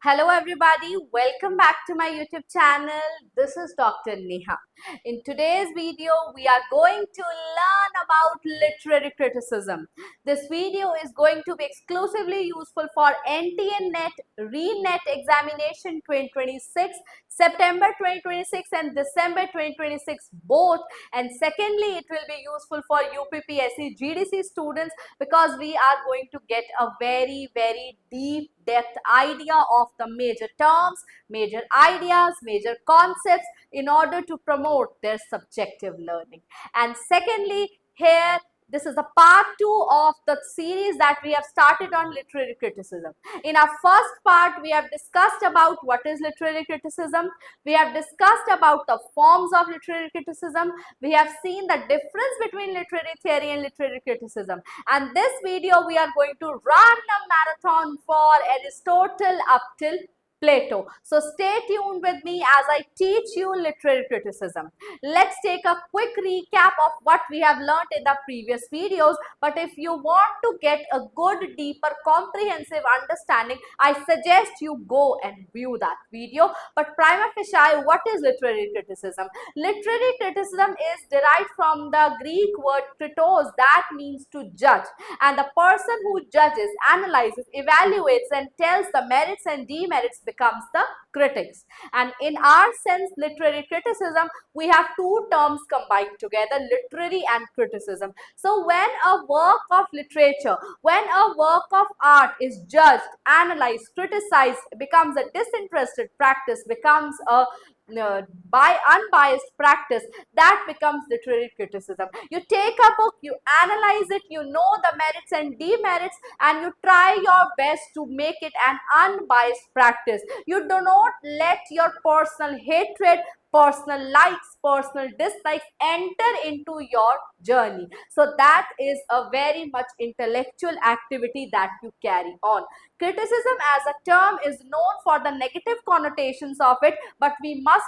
Hello everybody, welcome back to my YouTube channel. This is Dr. Neha. In today's video, we are going to learn about literary criticism. This video is going to be exclusively useful for NTA NET Re-NET examination 2026, September 2026 and December 2026 both. And secondly, it will be useful for UPPSC GDC students because we are going to get a very deep depth idea of the major terms, major ideas, major concepts in order to promote their subjective learning. And secondly, here this is the part 2 of the series that we have started on literary criticism. In our first part, we have discussed about what is literary criticism. We have discussed about the forms of literary criticism. We have seen the difference between literary theory and literary criticism. And this video, we are going to run a marathon for Aristotle up till Plato. So stay tuned with me as I teach you literary criticism. Let's take a quick recap of what we have learned in the previous videos. But if you want to get a good, deeper, comprehensive understanding, I suggest you go and view that video. But prima facie, what is literary criticism? Literary criticism is derived from the Greek word kritos, that means to judge. And the person who judges, analyzes, evaluates and tells the merits and demerits becomes the critics. And in our sense, literary criticism, we have two terms combined together, literary and criticism. So when a work of literature, when a work of art is judged, analyzed, criticized, becomes a disinterested practice, becomes a by unbiased practice, that becomes literary criticism. You take a book, you analyze it, you know the merits and demerits, and you try your best to make it an unbiased practice. You do not let your personal hatred, personal likes, personal dislikes enter into your journey. So that is a very much intellectual activity that you carry on. Criticism as a term is known for the negative connotations of it, but we must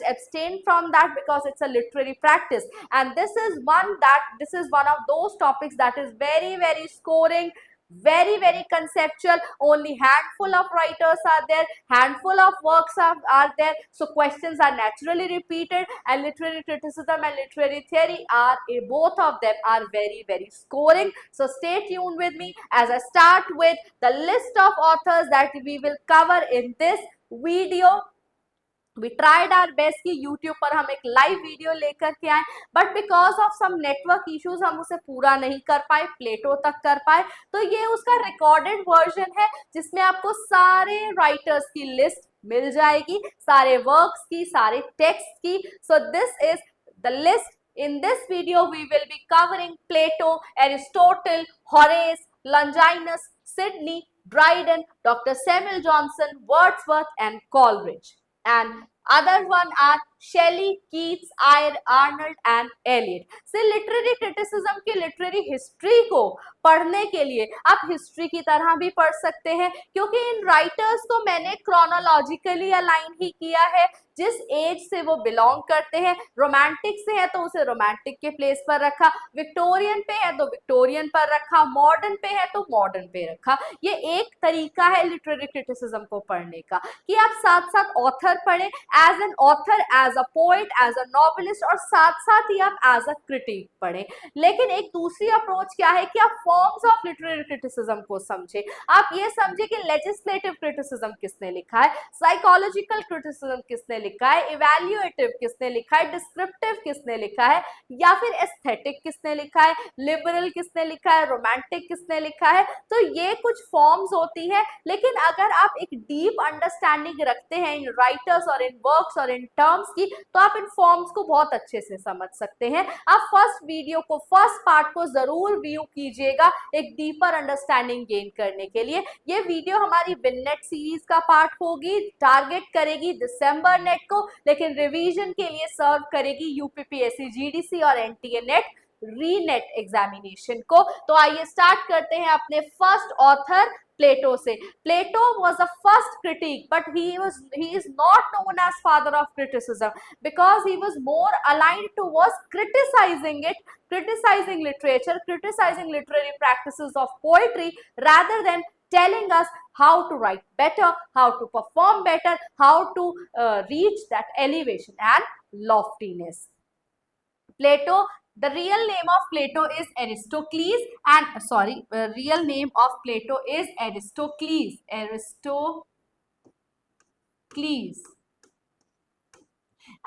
abstain from that because it's a literary practice. And this is one of those topics that is very scoring, very conceptual. Only handful of writers are there, handful of works are there, so questions are naturally repeated. And literary criticism and literary theory are both of them are very scoring. So stay tuned with me as I start with the list of authors that we will cover in this video. We tried our best कि YouTube पर हम एक live video लेकर के आए, but because of some network issues हम उसे पूरा नहीं कर पाए, प्लेटो तक कर पाए. तो ये उसका रिकॉर्डेड वर्जन है जिसमें आपको सारे राइटर्स की लिस्ट मिल जाएगी, सारे वर्क्स की, सारे टेक्स्ट की. So this is the list. In this video, we will be covering Plato, Aristotle, Horace, Longinus, Sidney, Dryden, Dr. Samuel Johnson, Wordsworth and Coleridge. And other one are Shelley, Keats, Arnold and Eliot. से literary criticism की literary history को पढ़ने के लिए आप history की तरह भी पढ़ सकते हैं, क्योंकि इन राइटर्स को मैंने क्रोनोलॉजिकली अलाइन ही किया है, जिस एज से वो बिलोंग करते हैं. रोमांटिक से है तो उसे रोमांटिक के प्लेस पर रखा, विक्टोरियन पे है तो विक्टोरियन पर रखा, मॉडर्न पे है तो मॉडर्न पे रखा. ये एक तरीका है लिटरेरी क्रिटिसिज्म को पढ़ने का कि आप साथ साथ ऑथर पढ़ें, as an author, as a poet, as a novelist, और साथ साथ ही आप एज अ क्रिटिक पढ़ें. लेकिन एक दूसरी अप्रोच क्या है कि आप फॉर्म्स ऑफ लिटरेरी क्रिटिसिज्म को समझें. आप ये समझे कि लेजिस्लेटिव क्रिटिसिज्म किसने लिखा है, साइकोलॉजिकल क्रिटिसिज्म किसने लिखा है, इवैल्यूएटिव किसने लिखा है, डिस्क्रिप्टिव किसने लिखा है, या फिर एस्थेटिक किसने लिखा है, लिबरल किसने लिखा है, रोमांटिक किसने लिखा है. तो ये कुछ फॉर्म्स होती है. लेकिन अगर आप एक डीप अंडरस्टैंडिंग रखते हैं इन राइटर्स और इन वर्क्स और इन टर्म्स की, तो आप इन फॉर्म्स को बहुत अच्छे से समझ सकते हैं. आप फर्स्ट पार्ट को जरूर व्यू कीजिएगा एक डीपर अंडरस्टैंडिंग गेन करने के लिए. ये वीडियो हमारी विननेट सीरीज का पार्ट होगी, टारगेट करेगी दिसंबर नेट को, लेकिन रिवीजन के लिए सर्व करेगी यूपीपीएससी जीडीसी और एनटीए नेट री-नेट एग्जामिनेशन को. तो आइए स्टार्ट करते हैं अपने फर्स्ट ऑथर Plato से. Plato was the first critic, but he is not known as father of criticism because he was more aligned towards criticizing it, criticizing literature, criticizing literary practices of poetry rather than telling us how to write better, how to perform better, how to reach that elevation and loftiness. Plato, the real name of Plato is Aristocles, and real name of Plato is Aristocles. Aristocles.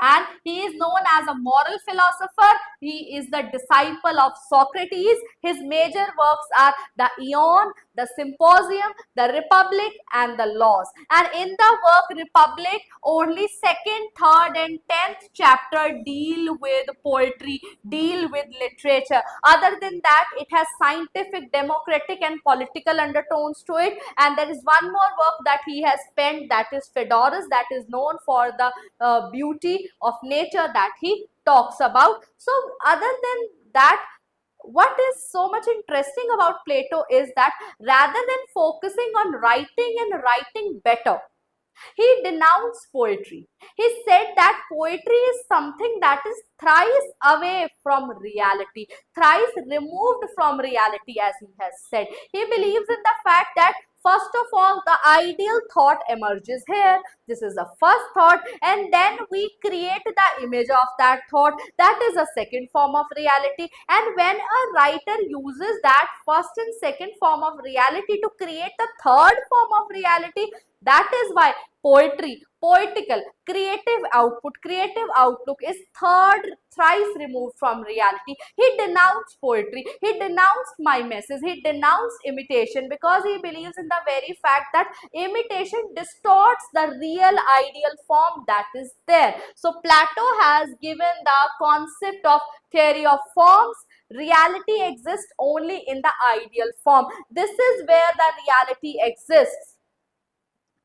And he is known as a moral philosopher. He is the disciple of Socrates. His major works are the Aeon, the Symposium, the Republic, and the Laws. And in the work Republic, only 2nd, 3rd, and 10th chapter deal with poetry, deal with literature. Other than that, it has scientific, democratic, and political undertones to it. And there is one more work that he has penned, that is Phaedrus, that is known for the beauty of nature that he talks about. So other than that, what is so much interesting about Plato is that rather than focusing on writing and writing better, he denounced poetry. He said that poetry is something that is thrice away from reality, thrice removed from reality, as he has said. He believes in the fact that first of all, the ideal thought emerges here. This is the first thought, and then we create the image of that thought. That is a second form of reality. And when a writer uses that first and second form of reality to create the third form of reality, that is why poetry, poetical, creative output, creative outlook is thrice removed from reality. He denounced poetry, he denounced mimesis, he denounced imitation, because he believes in the very fact that imitation distorts the real ideal form that is there. So Plato has given the concept of theory of forms. Reality exists only in the ideal form. This is where the reality exists.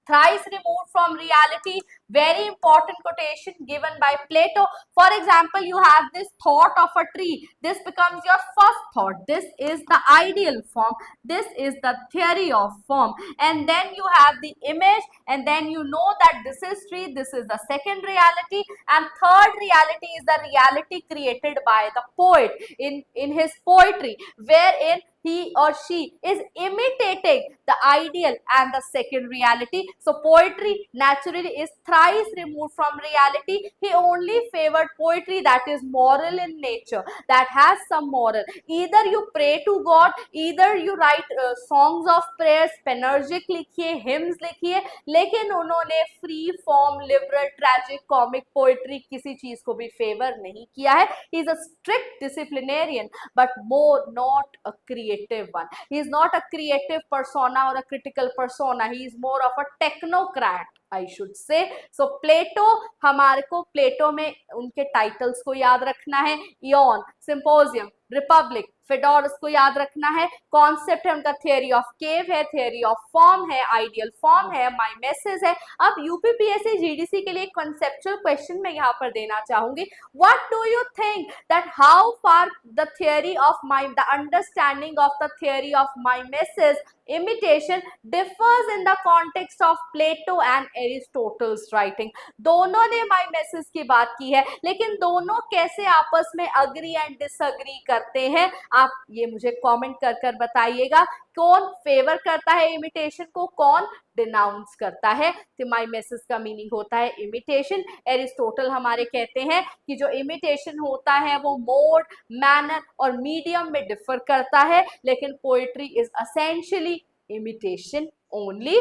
Thrice removed from reality, very important quotation given by Plato. For example, you have this thought of a tree. This becomes your first thought. This is the ideal form. This is the theory of form. And then you have the image, and then you know that this is tree, this is the second reality, and third reality is the reality created by the poet in his poetry, wherein he or she is imitating the ideal and the second reality. So poetry naturally is thrice removed from reality. He only favored poetry that is moral in nature, that has some moral. Either you pray to God, either you write songs of prayers, panegyric लिखिए, hymns लिखिए, लेकिन उन्होंने free form, liberal, tragic, comic poetry किसी चीज को भी favor नहीं किया है. He is a strict disciplinarian, but more not a creative one. He is not a creative persona or a critical persona. He is more of a technocrat, I should say. So Plato, हमारे को प्लेटो में उनके titles को याद रखना है. Aeon, Symposium, Republic, फेडोरस को याद रखना है. कॉन्सेप्ट है उनका थियरी ऑफ केव है, थियरी ऑफ फॉर्म है, आइडियल फॉर्म है, माइमेसिस है. अब यूपीपीएससी जीडीसी के लिए कॉन्सेप्चुअल क्वेश्चन मैं यहाँ पर देना चाहूंगी. What do you think that how far the theory of the understanding of the theory of mimesis imitation differs in the context of Plato and Aristotle's writing. दोनों ने mimesis की बात की है, लेकिन दोनों कैसे आपस में agree and disagree करते हैं, आप ये मुझे कमेंट कर कर बताइएगा. कौन फेवर करता है इमिटेशन को, कौन डिनाउंस करता है. तो माइमेसिस का मीनिंग होता है इमिटेशन. एरिस्टोटल हमारे कहते हैं कि जो इमिटेशन होता है वो मोड, मैनर और मीडियम में डिफर करता है, लेकिन poetry is essentially imitation only.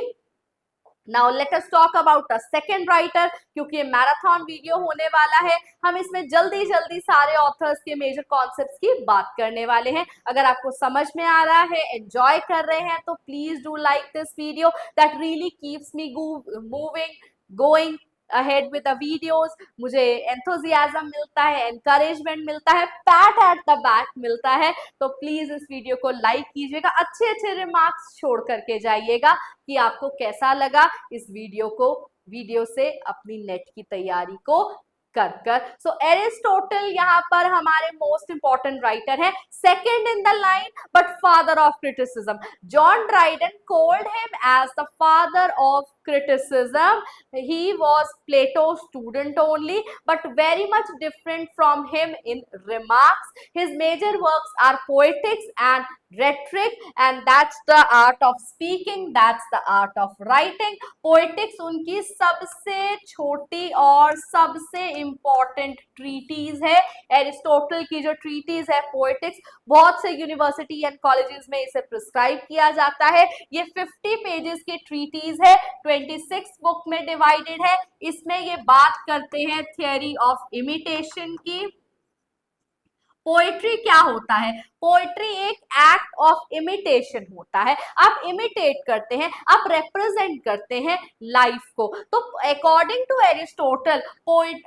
Now let us talk about the second writer, क्योंकि ये मैराथन वीडियो होने वाला है. हम इसमें जल्दी जल्दी सारे ऑथर्स के मेजर कॉन्सेप्ट्स की बात करने वाले हैं. अगर आपको समझ में आ रहा है, एंजॉय कर रहे हैं, तो please do like this video. That really keeps me moving, going ahead with the videos. मुझे enthusiasm मिलता है, encouragement मिलता है, pat at the back मिलता है. तो प्लीज इस वीडियो को लाइक कीजिएगा, अच्छे अच्छे रिमार्क्स छोड़ करके जाइएगा कि आपको कैसा लगा इस वीडियो से अपनी नेट की तैयारी को कर। सो एरिस्टोटल यहाँ पर हमारे मोस्ट इंपॉर्टेंट राइटर है, second in the line but father of criticism. John Dryden called him as the father of criticism. He was Plato's student only, but very much different from him in remarks. His major works are Poetics and Rhetoric, and that's the art of speaking, that's the art of writing. Poetics उनकी सबसे छोटी और सबसे important treaties है। Aristotle की जो treaties है poetics, बहुत से यूनिवर्सिटी एंड कॉलेजेस में इसे प्रिस्क्राइब किया जाता है। ये 50 पेजेस की ट्रीटीज है, 26 बुक में डिवाइडेड है। इसमें ये बात करते हैं थियरी ऑफ इमिटेशन की। पोएट्री क्या होता है? पोएट्री एक एक्ट ऑफ इमिटेशन होता है। आप इमिटेट करते हैं, आप रिप्रेजेंट करते हैं लाइफ को। तो अकॉर्डिंग टू एरिस्टोटल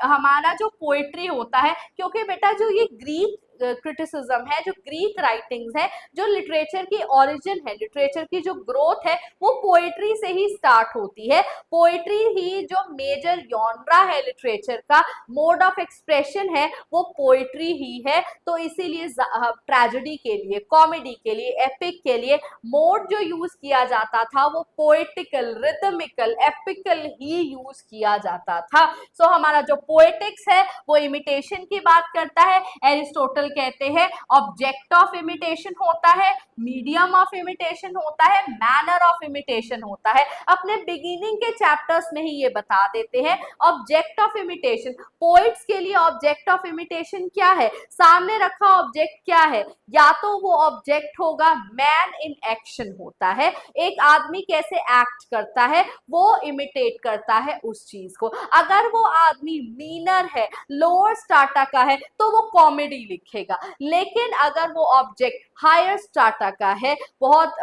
हमारा जो पोएट्री होता है, क्योंकि बेटा जो ये ग्रीक क्रिटिसिज्म है, जो ग्रीक राइटिंग्स है, जो लिटरेचर की ओरिजिन है, लिटरेचर की जो ग्रोथ है, वो पोएट्री से ही स्टार्ट होती है। पोएट्री ही जो मेजर जॉनरा है लिटरेचर का, मोड ऑफ एक्सप्रेशन है, वो पोएट्री ही है। तो इसीलिए ट्रेजेडी के लिए, कॉमेडी के लिए, एपिक के लिए मोड जो यूज किया जाता था वो पोएटिकल, रिदमिकल, एपिकल ही यूज किया जाता था। सो हमारा जो पोएटिक्स है वो इमिटेशन की बात करता है। एरिस्टोटल कहते हैं ऑब्जेक्ट ऑफ इमिटेशन होता है, मीडियम ऑफ इमिटेशन होता है, मैनर ऑफ इमिटेशन होता है। अपने बिगिनिंग के चैप्टर्स में ही ये बता देते हैं ऑब्जेक्ट ऑफ इमिटेशन। पोइट्स के लिए ऑब्जेक्ट ऑफ इमिटेशन क्या है? सामने रखा ऑब्जेक्ट क्या है? या तो वो ऑब्जेक्ट होगा मैन इन एक्शन होता है, एक आदमी कैसे एक्ट करता है वो इमिटेट करता है उस चीज को। अगर वो आदमी मीनर है, लोअर स्टार्टा का है, तो वो कॉमेडी लिखेगा। लेकिन अगर वो ऑब्जेक्ट हायर स्टार्टा का है, बहुत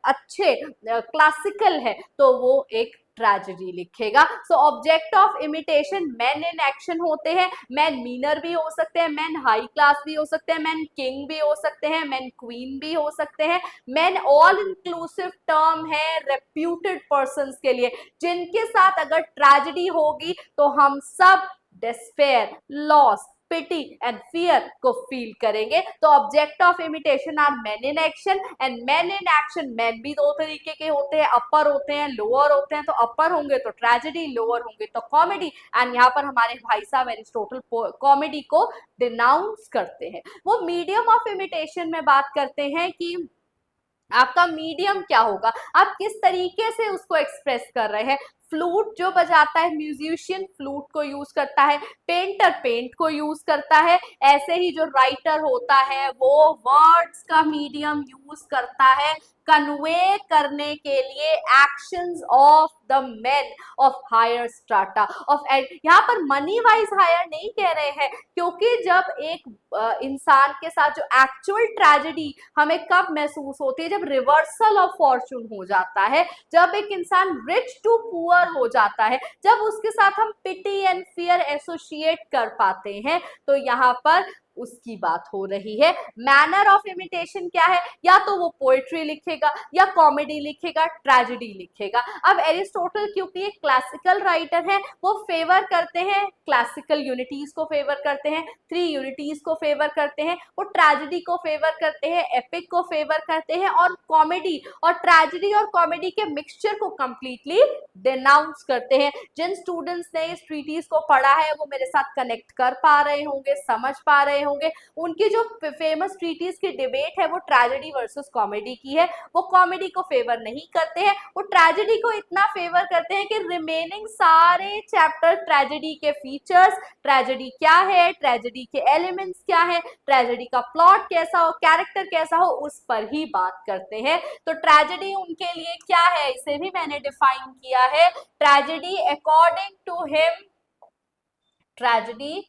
अच्छे क्लासिकल है, तो वो एक ट्रेजेडी लिखेगा। So object of imitation man in action होते हैं। मैन मीनर भी हो सकते हैं, मैन हाई क्लास भी हो सकते हैं, मैन किंग भी हो सकते हैं, मैन क्वीन भी हो सकते हैं। मैन ऑल इंक्लूसिव टर्म है रेप्यूटेड पर्संस के लिए, जिनके साथ अगर ट्रेजेडी होगी तो हम सब despair, loss, pity and fear को फील करेंगे। तो object of imitation are man in action and man in action. Man भी दो तरीके के होते हैं, अपर होते हैं, लोअर होते हैं। तो अपर होंगे तो ट्रेजेडी, लोअर होंगे तो कॉमेडी। एंड यहाँ पर हमारे भाई साहब एरिस्टोटल कॉमेडी को डिनाउंस करते हैं। वो मीडियम ऑफ इमिटेशन में बात करते हैं कि आपका मीडियम क्या होगा, आप किस तरीके से उसको एक्सप्रेस कर रहे हैं। फ्लूट जो बजाता है, म्यूजिशियन फ्लूट को यूज करता है, पेंटर पेंट को यूज करता है। ऐसे ही जो राइटर होता है वो वर्ड्स का मीडियम यूज करता है कन्वे करने के लिए actions of the men of higher strata of. यहाँ पर मनी वाइज हायर नहीं कह रहे हैं, क्योंकि जब एक इंसान के साथ जो एक्चुअल ट्रेजेडी हमें कब महसूस होती है, जब रिवर्सल ऑफ फॉर्चून हो जाता है, जब एक इंसान रिच टू पुअर हो जाता है, जब उसके साथ हम पिटी एंड फियर एसोसिएट कर पाते हैं, तो यहाँ पर उसकी बात हो रही है। मैनर ऑफ इमिटेशन क्या है? या तो वो पोएट्री लिखेगा, या कॉमेडी लिखेगा, ट्रेजेडी लिखेगा। अब एरिस्टोटल क्योंकि एक क्लासिकल राइटर है, वो फेवर करते हैं क्लासिकल यूनिटीज को फेवर करते हैं, 3 यूनिटीज को फेवर करते हैं, वो ट्रेजेडी को फेवर करते हैं, एपिक को फेवर करते हैं, और कॉमेडी और ट्रेजेडी और कॉमेडी के मिक्सचर को कंप्लीटली डिनाउंस करते हैं। जिन स्टूडेंट्स ने इस ट्रीटीज को पढ़ा है वो मेरे साथ कनेक्ट कर पा रहे होंगे, समझ पा रहे होंगे। उनकी जो फेमस ट्रीटीज की डिबेट है वो ट्रेजेडी वर्सेस कॉमेडी की है। वो कॉमेडी को फेवर नहीं करते हैं, वो ट्रेजेडी को इतना फेवर करते हैं कि रिमेनिंग सारे चैप्टर ट्रेजेडी के फीचर्स, ट्रेजेडी क्या है, ट्रेजेडी के एलिमेंट्स क्या है, ट्रेजेडी का प्लॉट कैसा हो, कैरेक्टर कैसा हो, उस पर ही बात करते हैं। तो ट्रेजेडी उनके लिए क्या है, इसे भी मैंने डिफाइन किया है। Tragedy according to him, tragedy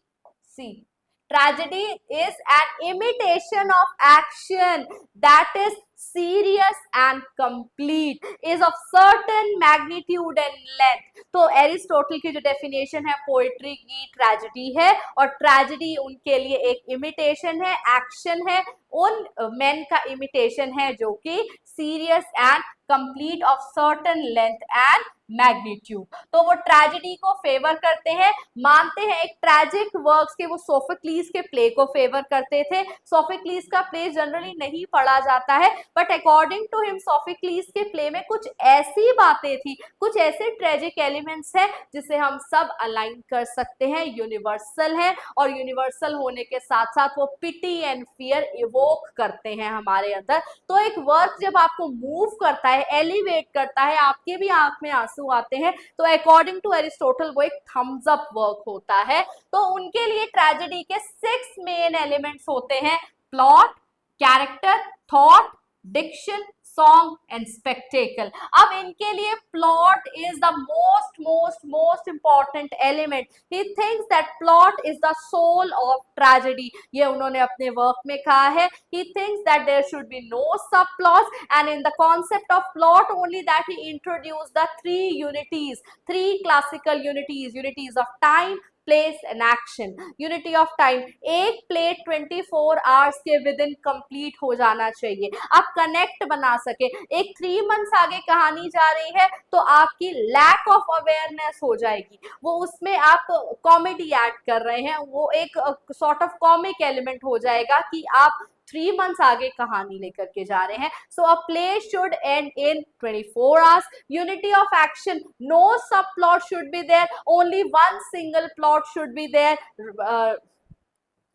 tragedy is an imitation of action that is serious and complete, is of certain magnitude and length। तो एरिस्टोटल की जो डेफिनेशन है पोएट्री की, ट्रेजेडी है, और ट्रेजेडी उनके लिए एक इमिटेशन है, एक्शन है, उन मेन का इमिटेशन है जो कि serious and complete of certain length and magnitude. तो वो ट्रेजेडी को फेवर करते हैं, मानते हैं एक ट्रेजिक वर्क्स के, वो सोफोक्लीज के प्ले को फेवर करते थे। सोफोक्लीज का प्ले जनरली नहीं पढ़ा जाता है, बट अकॉर्डिंग टू हिम सोफोक्लीज के प्ले में कुछ ऐसी बातें थी, कुछ ऐसे ट्रेजिक एलिमेंट्स हैं जिसे हम सब अलाइन कर सकते हैं, यूनिवर्सल है, और यूनिवर्सल होने के साथ साथ वो पिटी एंड फियर इवोक करते हैं हमारे अंदर। तो एक वर्क जब आपको मूव करता है, एलिवेट करता है, आपके भी आंख में आंसू आते हैं, तो अकॉर्डिंग टू एरिस्टोटल वो एक थम्स अप वर्क होता है। तो उनके लिए ट्रेजेडी के 6 मेन एलिमेंट्स होते हैं, plot, character, thought, diction, song and spectacle. अब इनके लिए plot is the most important element. He thinks that plot is the soul of tragedy, ये उन्होंने अपने वर्क में कहा है। He thinks that there should be no sub plots and in the concept of plot only that he introduced the 3 unities, 3 classical unities, unities of time, place and action. Unity of time, एक play 24 hours के with in complete हो जाना चाहिए, आप connect बना सके। एक 3 months आगे कहानी जा रही है तो आपकी लैक ऑफ अवेयरनेस हो जाएगी, वो उसमें आप कॉमेडी ऐड कर रहे हैं, वो एक सॉर्ट ऑफ कॉमिक एलिमेंट हो जाएगा कि आप 3 मंथ्स आगे कहानी लेकर के जा रहे हैं। So a play should end in 24 hours. Unity of action, no sub plot should be there, only one single plot should be there,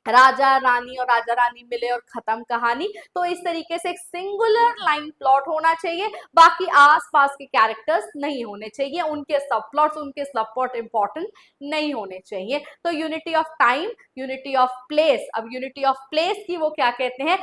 राजा रानी और राजा रानी मिले और खत्म कहानी। तो इस तरीके से एक सिंगुलर लाइन प्लॉट होना चाहिए, बाकी आसपास के कैरेक्टर्स नहीं होने चाहिए, उनके सब प्लॉट्स, उनके सब प्लॉट इंपॉर्टेंट नहीं होने चाहिए। तो unity of time, unity of place. अब यूनिटी ऑफ प्लेस की वो क्या कहते हैं,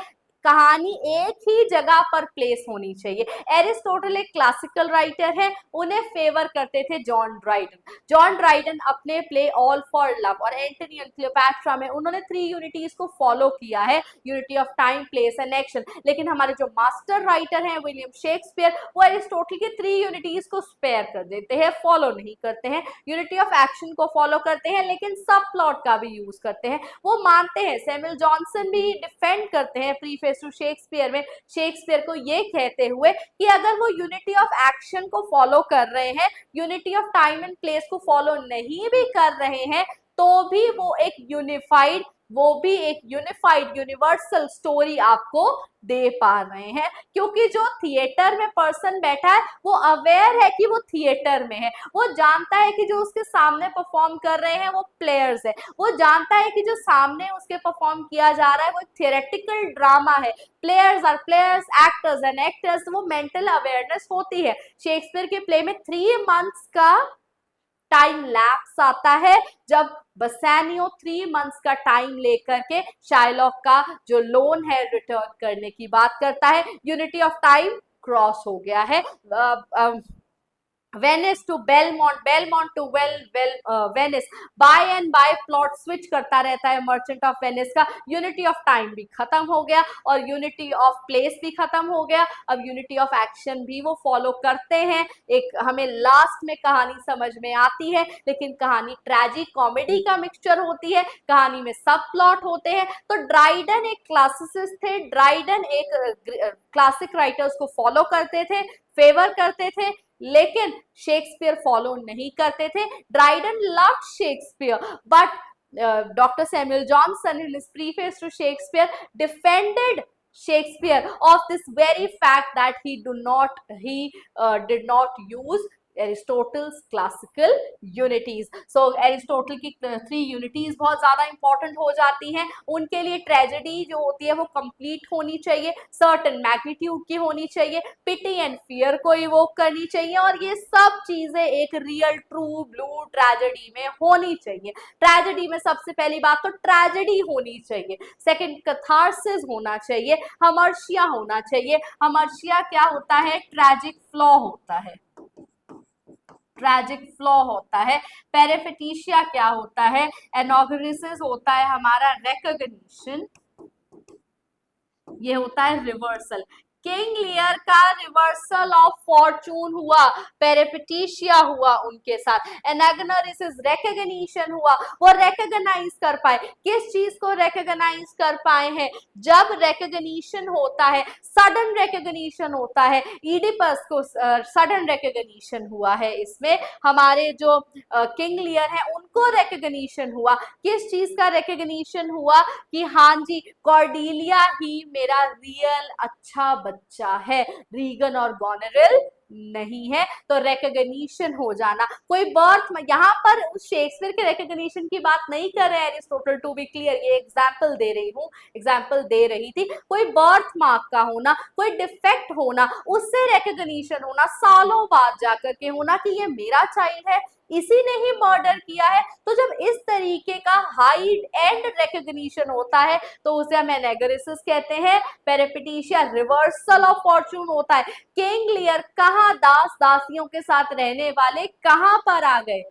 कहानी एक ही जगह पर प्लेस होनी चाहिए। एरिस्टोटल एक क्लासिकल राइटर है, उन्हें फेवर करते थे जॉन ड्राइडन। जॉन ड्राइडन अपने प्ले ऑल फॉर लव और एंटनी एंड क्लियोपैट्रा में उन्होंने 3 यूनिटीज को फॉलो किया है, unity of time, place and action. लेकिन हमारे जो मास्टर राइटर हैं विलियम शेक्सपियर, वो एरिस्टोटल की 3 यूनिटीज को स्पेयर कर देते हैं, फॉलो नहीं करते हैं। यूनिटी ऑफ एक्शन को फॉलो करते हैं लेकिन सब प्लॉट का भी यूज करते हैं। वो मानते हैं, सैमुअल जॉनसन भी डिफेंड करते हैं प्रीफेस टू शेक्सपियर में, शेक्सपियर को ये कहते हुए कि अगर वो यूनिटी ऑफ एक्शन को फॉलो कर रहे हैं, unity of time and place को फॉलो नहीं भी कर रहे हैं, तो भी वो एक यूनिफाइड यूनिवर्सल स्टोरी आपको दे पा रहे हैं। क्योंकि जो थिएटर में पर्सन बैठा है वो अवेयर है कि वो थिएटर में है, वो जानता है कि जो उसके सामने परफॉर्म कर रहे हैं वो प्लेयर्स है, वो जानता है कि जो सामने उसके परफॉर्म किया जा रहा है वो थियोरेटिकल ड्रामा है, players are players, actors and actors, वो मेंटल अवेयरनेस होती है। शेक्सपियर के प्ले में 3 मंथ्स का टाइम लैप्स आता है, जब बसैनियो 3 मंथ्स का टाइम लेकर के शाइलॉक का जो लोन है रिटर्न करने की बात करता है। यूनिटी ऑफ टाइम क्रॉस हो गया है। Venice to Belmont, Belmont to Venice, by and by plot switch करता रहता है मर्चेंट ऑफ वेनिस का। यूनिटी ऑफ टाइम भी खत्म हो गया और यूनिटी ऑफ प्लेस भी खत्म हो गया। अब यूनिटी ऑफ एक्शन भी वो फॉलो करते हैं। एक हमें लास्ट में कहानी समझ में आती है, लेकिन कहानी ट्रेजिक कॉमेडी का मिक्सचर होती है, कहानी में सब प्लॉट होते हैं। तो ड्राइडन एक क्लासिसिस्ट थे, ड्राइडन एक क्लासिक राइटर्स को फॉलो करते थे, फेवर करते थे, लेकिन शेक्सपियर फॉलो नहीं करते थे। Dryden loved Shakespeare, but Dr. Samuel Johnson in his preface to Shakespeare defended Shakespeare of this very fact that he did not use Aristotle's classical unities. So Aristotle की 3 unities बहुत ज्यादा important हो जाती हैं। उनके लिए ट्रेजेडी जो होती है वो कंप्लीट होनी चाहिए, सर्टेन मैग्नीट्यूड की होनी चाहिए, पिटी एंड फियर को इवोक करनी चाहिए, और ये सब चीजें एक रियल ट्रू ब्लू ट्रेजेडी में होनी चाहिए। ट्रेजेडी में सबसे पहली बात तो ट्रेजेडी होनी चाहिए, सेकंड कैथारसिस होना चाहिए, हमर्शिया होना चाहिए। हमर्शिया क्या होता है, ट्रेजिक फ्लॉ होता है, ट्रेजिक फ्लॉ होता है। पेरिफेटिशिया क्या होता है, एनॉग्रेसिस होता है हमारा रिकॉग्निशन, ये होता है रिवर्सल। किंग लियर का रिवर्सल ऑफ फॉर्चून हुआ, पेरिपेटिशिया हुआ उनके साथ, एनाग्नोरिसिस रिकॉग्निशन हुआ, वो रिकॉग्नाइज कर पाए। किस चीज को रिकॉग्नाइज कर पाए हैं? जब रिकॉग्निशन होता है, सडन रिकॉग्निशन होता है, इडिपस को सडन रिकॉग्निशन हुआ है। इसमें हमारे जो किंग लियर है उनको रिकॉग्निशन हुआ। किस चीज का रिकॉग्निशन हुआ? कि हाँ जी, कॉर्डिलिया ही मेरा रियल अच्छा बच्चा है, रीगन और गोनेरिल नहीं है। तो रिकॉग्निशन हो जाना, कोई बर्थ, यहाँ पर शेक्सपियर के रिकॉग्निशन की बात नहीं कर रहे हैं एरिस्टोटल, टू बी क्लियर, ये एग्जाम्पल दे रही हूँ, एग्जाम्पल दे रही थी। कोई बर्थ मार्क का होना, कोई डिफेक्ट होना, उससे रिकॉग्निशन होना, सालों बाद जाकर के होना कि ये मेरा चाइल्ड है, इसी ने ही मर्डर किया है। तो जब इस तरीके का हाइड एंड रिकॉग्निशन होता है तो उसे हम एनाग्नोरिसिस कहते हैं। पेरिपेटिशिया रिवर्सल ऑफ फॉर्चून होता है। किंग लियर कहां दास दासियों के साथ रहने वाले कहां पर आ गए?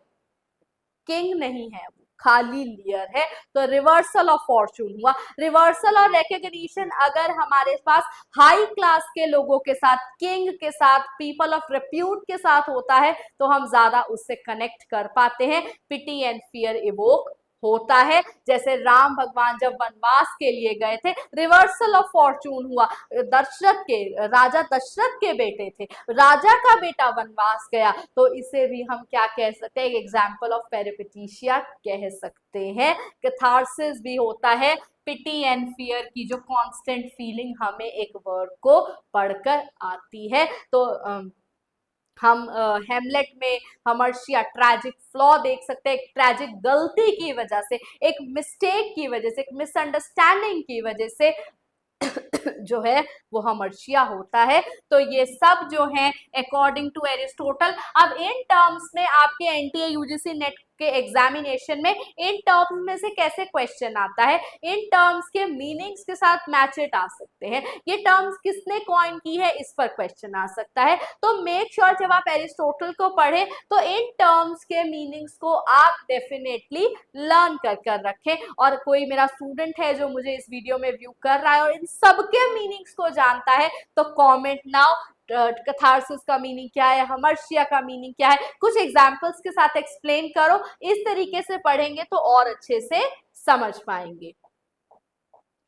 किंग नहीं है, खाली लियर है। तो रिवर्सल ऑफ फॉर्चून हुआ। रिवर्सल और रिकॉग्निशन अगर हमारे पास हाई क्लास के लोगों के साथ, किंग के साथ, पीपल ऑफ रिप्यूट के साथ होता है तो हम ज्यादा उससे कनेक्ट कर पाते हैं, पिटी एंड फियर इवोक होता है। जैसे राम भगवान जब वनवास के लिए गए थे, रिवर्सल ऑफ फॉर्चून हुआ। दशरथ के, राजा दशरथ के बेटे थे, राजा का बेटा वनवास गया, तो इसे भी हम क्या कह सकते हैं? एग्जाम्पल ऑफ पेरिपेटिशिया कह सकते हैं। कैथारसिस भी होता है, पिटी एंड फियर की जो कांस्टेंट फीलिंग हमें एक वर्ड को पढ़कर आती है। तो हम हेमलेट में हमर्शिया ट्रैजिक फ्लॉ देख सकते हैं, एक ट्रैजिक गलती की वजह से, एक मिस्टेक की वजह से, एक मिसअंडरस्टैंडिंग की वजह से जो है वो हमर्शिया होता है। तो ये सब जो है अकॉर्डिंग टू एरिस्टोटल। अब इन टर्म्स में आपके एनटीए यूजीसी नेट के एग्जामिनेशन में इन टर्म्स में से कैसे क्वेश्चन आता है? इन टर्म्स के मीनिंग्स के साथ मैचेट आ सकते हैं। ये टर्म्स किसने कॉइन की है, इस पर क्वेश्चन आ सकता है। तो मेक श्योर जब आप एरिस्टोटल को पढ़े तो इन टर्म्स के मीनिंग्स को आप डेफिनेटली लर्न कर रखें। और कोई मेरा स्टूडेंट है जो मुझे इस वीडियो में व्यू कर रहा है और इन सबके मीनिंग्स को जानता है तो कॉमेंट नाउ, कैथारसिस का मीनिंग क्या है, हमर्शिया का मीनिंग क्या है, कुछ एग्जाम्पल्स के साथ एक्सप्लेन करो। इस तरीके से पढ़ेंगे तो और अच्छे से समझ पाएंगे।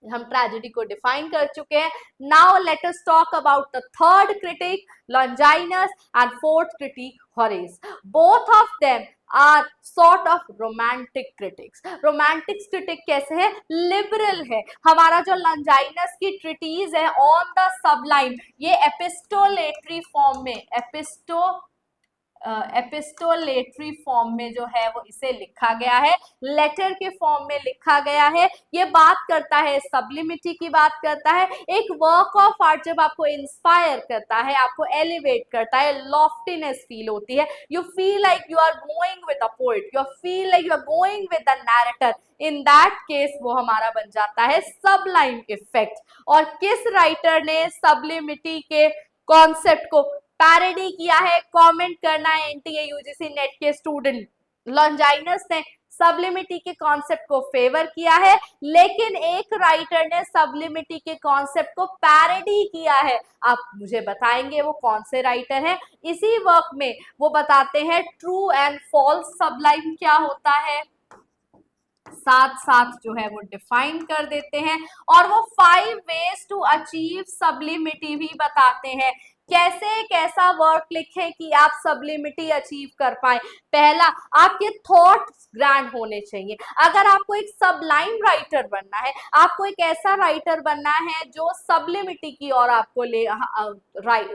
हम ट्रेजेडी को डिफाइन कर चुके हैं। Now let us talk about the third critic Longinus and fourth critic Horace. Both of them are sort of romantic critics. Romantic critic कैसे है? लिबरल है। हमारा जो लॉन्जाइनस की ट्रिटीज है ऑन द सबलाइन, ये एपिस्टोलेटरी फॉर्म में, एपिस्टोलेटरी फॉर्म में जो है वो इसे लिखा गया है, लेटर के फॉर्म में लिखा गया है। ये बात करता है, सब्लिमिटी की बात करता है। एक वर्क ऑफ आर्ट जब आपको इंस्पायर करता है, आपको एलिवेट करता है, लॉफ्टीनेस फील होती है, you feel like you are going with the poet, you feel like you are going with the narrator, in that case वो हमारा बन जाता है सबलाइम इफेक्ट। और किस राइटर ने सब्लिमिटी के कॉन्सेप्ट को पैरोडी किया है? कमेंट करना है एनटीए यूजीसी नेट के स्टूडेंट। लॉन्जाइनस ने सब्लिमिटी के कॉन्सेप्ट को फेवर किया है, लेकिन एक राइटर ने सब्लिमिटी के कॉन्सेप्ट को पैरोडी किया है। आप मुझे बताएंगे वो कौन से राइटर हैं? इसी वर्क में वो बताते हैं ट्रू एंड फॉल्स सबलाइम क्या होता है, साथ साथ जो है वो डिफाइन कर देते हैं। और वो 5 वेज टू अचीव सब्लिमिटी भी बताते हैं, कैसे एक ऐसा वर्क लिखें कि आप सब्लिमिटी अचीव कर पाए। पहला, आपके थॉट्स ग्रैंड होने चाहिए। अगर आपको एक सबलाइम राइटर बनना है, आपको एक ऐसा राइटर बनना है जो सब्लिमिटी की और आपको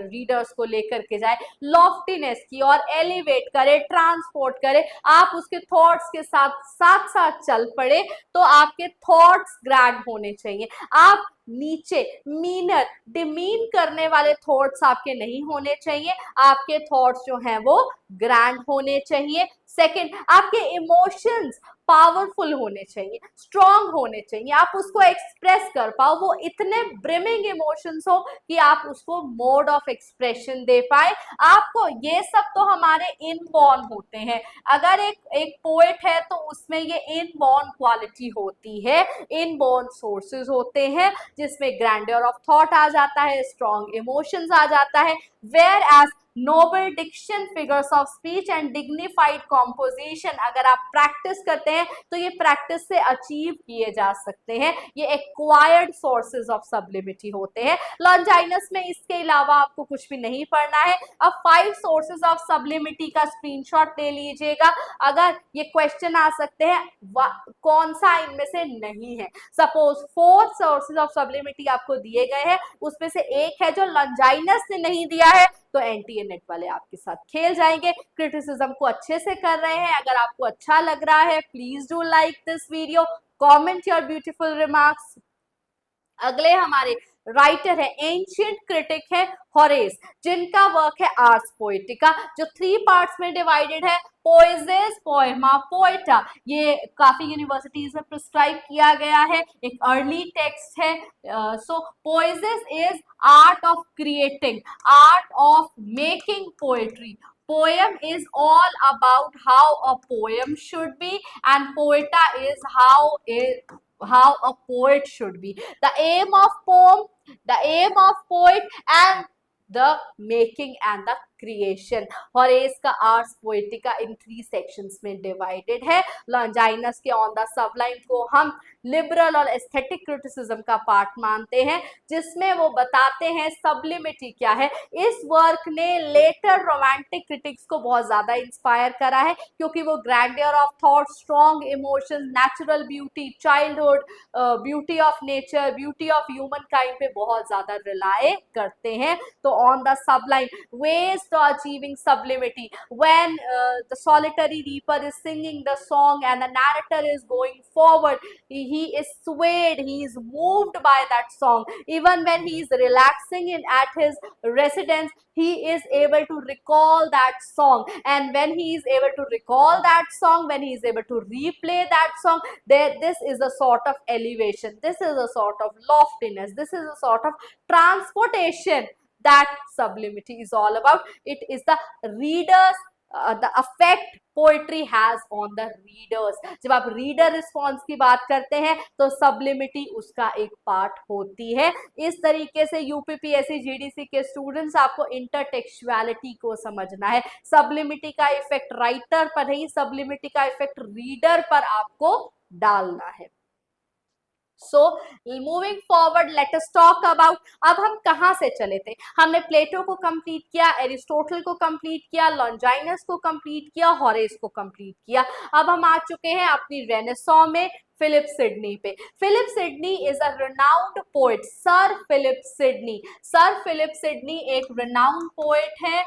रीडर्स को लेकर के जाए, लॉफ्टीनेस की और एलिवेट करे, ट्रांसपोर्ट करे, आप उसके थॉट्स के साथ साथ साथ चल पड़े, तो आपके थॉट्स ग्रैंड होने चाहिए। आप नीचे मीनर, डिमीन करने वाले थॉट्स आपके नहीं होने चाहिए, आपके थॉट्स जो हैं वो ग्रैंड होने चाहिए। सेकंड, आपके इमोशंस पावरफुल होने चाहिए, स्ट्रांग होने चाहिए, आप उसको एक्सप्रेस कर पाओ, वो इतने ब्रिमिंग इमोशंस हो कि आप उसको मोड ऑफ एक्सप्रेशन दे पाए। आपको ये सब तो हमारे इनबॉर्न होते हैं। अगर एक पोएट है तो उसमें ये इनबॉर्न क्वालिटी होती है, इनबॉर्न सोर्सेज होते हैं, जिसमें ग्रैंडर ऑफ थॉट आ जाता है, स्ट्रॉन्ग इमोशंस आ जाता है, where as noble diction, figures of speech and dignified composition अगर आप प्रैक्टिस करते हैं तो ये प्रैक्टिस से अचीव किए जा सकते हैं। ये एक्वायर्ड सोर्सेज ऑफ सब्लिमिटी होते हैं। लॉन्जाइनस में इसके अलावा आपको कुछ भी नहीं पढ़ना है। अब 5 सोर्सेज ऑफ सब्लिमिटी का स्क्रीनशॉट ले लीजिएगा। अगर ये क्वेश्चन आ सकते हैं कौन सा इनमें से नहीं है। सपोज 4 सोर्सेज ऑफ सब्लिमिटी आपको दिए गए हैं, उसमें से एक है जो लॉन्जाइनस ने नहीं दिया है, तो एनटीए नेट वाले आपके साथ खेल जाएंगे। क्रिटिसिज्म को अच्छे से कर रहे हैं। अगर आपको अच्छा लग रहा है, please do like this video, comment your beautiful remarks. अगले हमारे राइटर है, एंशिएंट क्रिटिक है होरेस, जिनका वर्क है आर्स पोएटिका, जो 3 पार्ट्स में डिवाइडेड है, पोएजेस, पोएमा, पोएटा। ये काफी यूनिवर्सिटीज में प्रिस्क्राइब किया गया है, एक अर्ली टेक्स्ट है। So poesis is art of creating, art of making poetry. Poem is all about how a poem should be, and poeta is how a poet should be. The aim of poem, the aim of poet, and the making and the creation. Horace का hours poetica इन 3 sections में divided है. लॉन्जाइनस के on the सबलाइन को हम liberal और aesthetic criticism का part मानते हैं, जिसमें वो बताते हैं सब्लिमिटी क्या है. इस वर्क ने लेटर रोमांटिक क्रिटिक्स को बहुत ज्यादा इंस्पायर करा है, क्योंकि वो grandeur of thought, strong emotions, natural beauty, childhood, beauty of nature, beauty of human kind पे बहुत ज्यादा रिलाय करते हैं. तो on the सबलाइन, ways to achieving sublimity, when the solitary reaper is singing the song and the narrator is going forward, he is swayed, he is moved by that song. Even when he is relaxing in at his residence, he is able to recall that song, and when he is able to recall that song, when he is able to replay that song, this is a sort of elevation, this is a sort of loftiness, this is a sort of transportation that sublimity is all about. It is the readers, the effect poetry has on the readers. जब आप reader response की बात करते हैं तो सब्लिमिटी उसका एक part होती है. इस तरीके से यूपीपीएससी जीडीसी के स्टूडेंट्स, आपको इंटरटेक्चुअलिटी को समझना है. सब्लिमिटी का इफेक्ट राइटर पर नहीं, सब्लिमिटी का इफेक्ट रीडर पर आपको डालना है. So moving forward, let us talk about, अब हम कहाँ से चले थे. हमने प्लेटो को कंप्लीट किया, एरिस्टोटल को कंप्लीट किया, लॉन्जाइनस को कंप्लीट किया, होरेस को कंप्लीट किया. अब हम आ चुके हैं अपनी रेनेसॉ में, फिलिप सिडनी पे. Philip Sidney is a renowned poet. Sir Philip Sidney, sir Philip Sidney एक रिनाउंड पोएट है,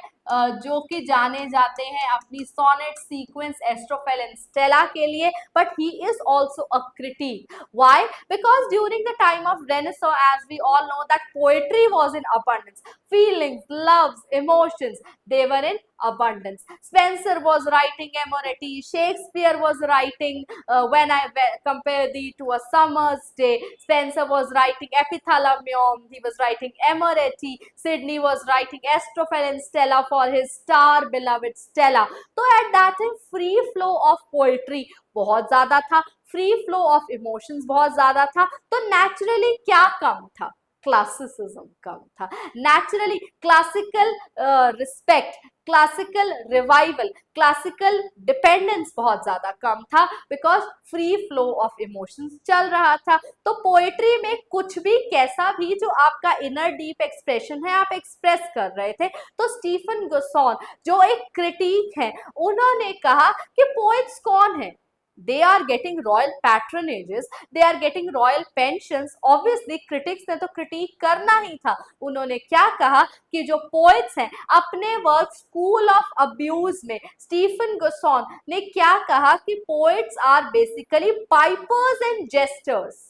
जो कि जाने जाते हैं अपनी sonnet sequence Astrophel and Stella के लिए. But he is also a critic. Why? Because during the time of Renaissance, as we all know, that poetry was in abundance. Feelings, loves, emotions, they were in abundance. Spenser was writing Amoreti, Shakespeare was writing When I Compare Thee to a Summer's Day, Spenser was writing Epithalamium, he was writing Amoreti, Sidney was writing Astrophel and Stella for his star beloved Stella. So at that time free flow of poetry बहुत ज्यादा था, free flow of emotions बहुत ज्यादा था. तो naturally क्या कम था? Classicism कम था. Naturally classical respect, classical revival, classical dependence बहुत ज्यादा कम था, because free flow of emotions चल रहा था. तो पोएट्री में कुछ भी, कैसा भी जो आपका इनर डीप एक्सप्रेशन है, आप एक्सप्रेस कर रहे थे. तो स्टीफन गुसॉन जो एक क्रिटिक है, उन्होंने कहा कि पोएट्स कौन है? They are getting royal patronages, they are getting royal pensions. Obviously critics ने तो critique करना ही था. उन्होंने क्या कहा कि जो poets हैं, अपने वर्क स्कूल ऑफ अब्यूज में स्टीफन गुसॉन ने क्या कहा कि poets are basically pipers and jesters.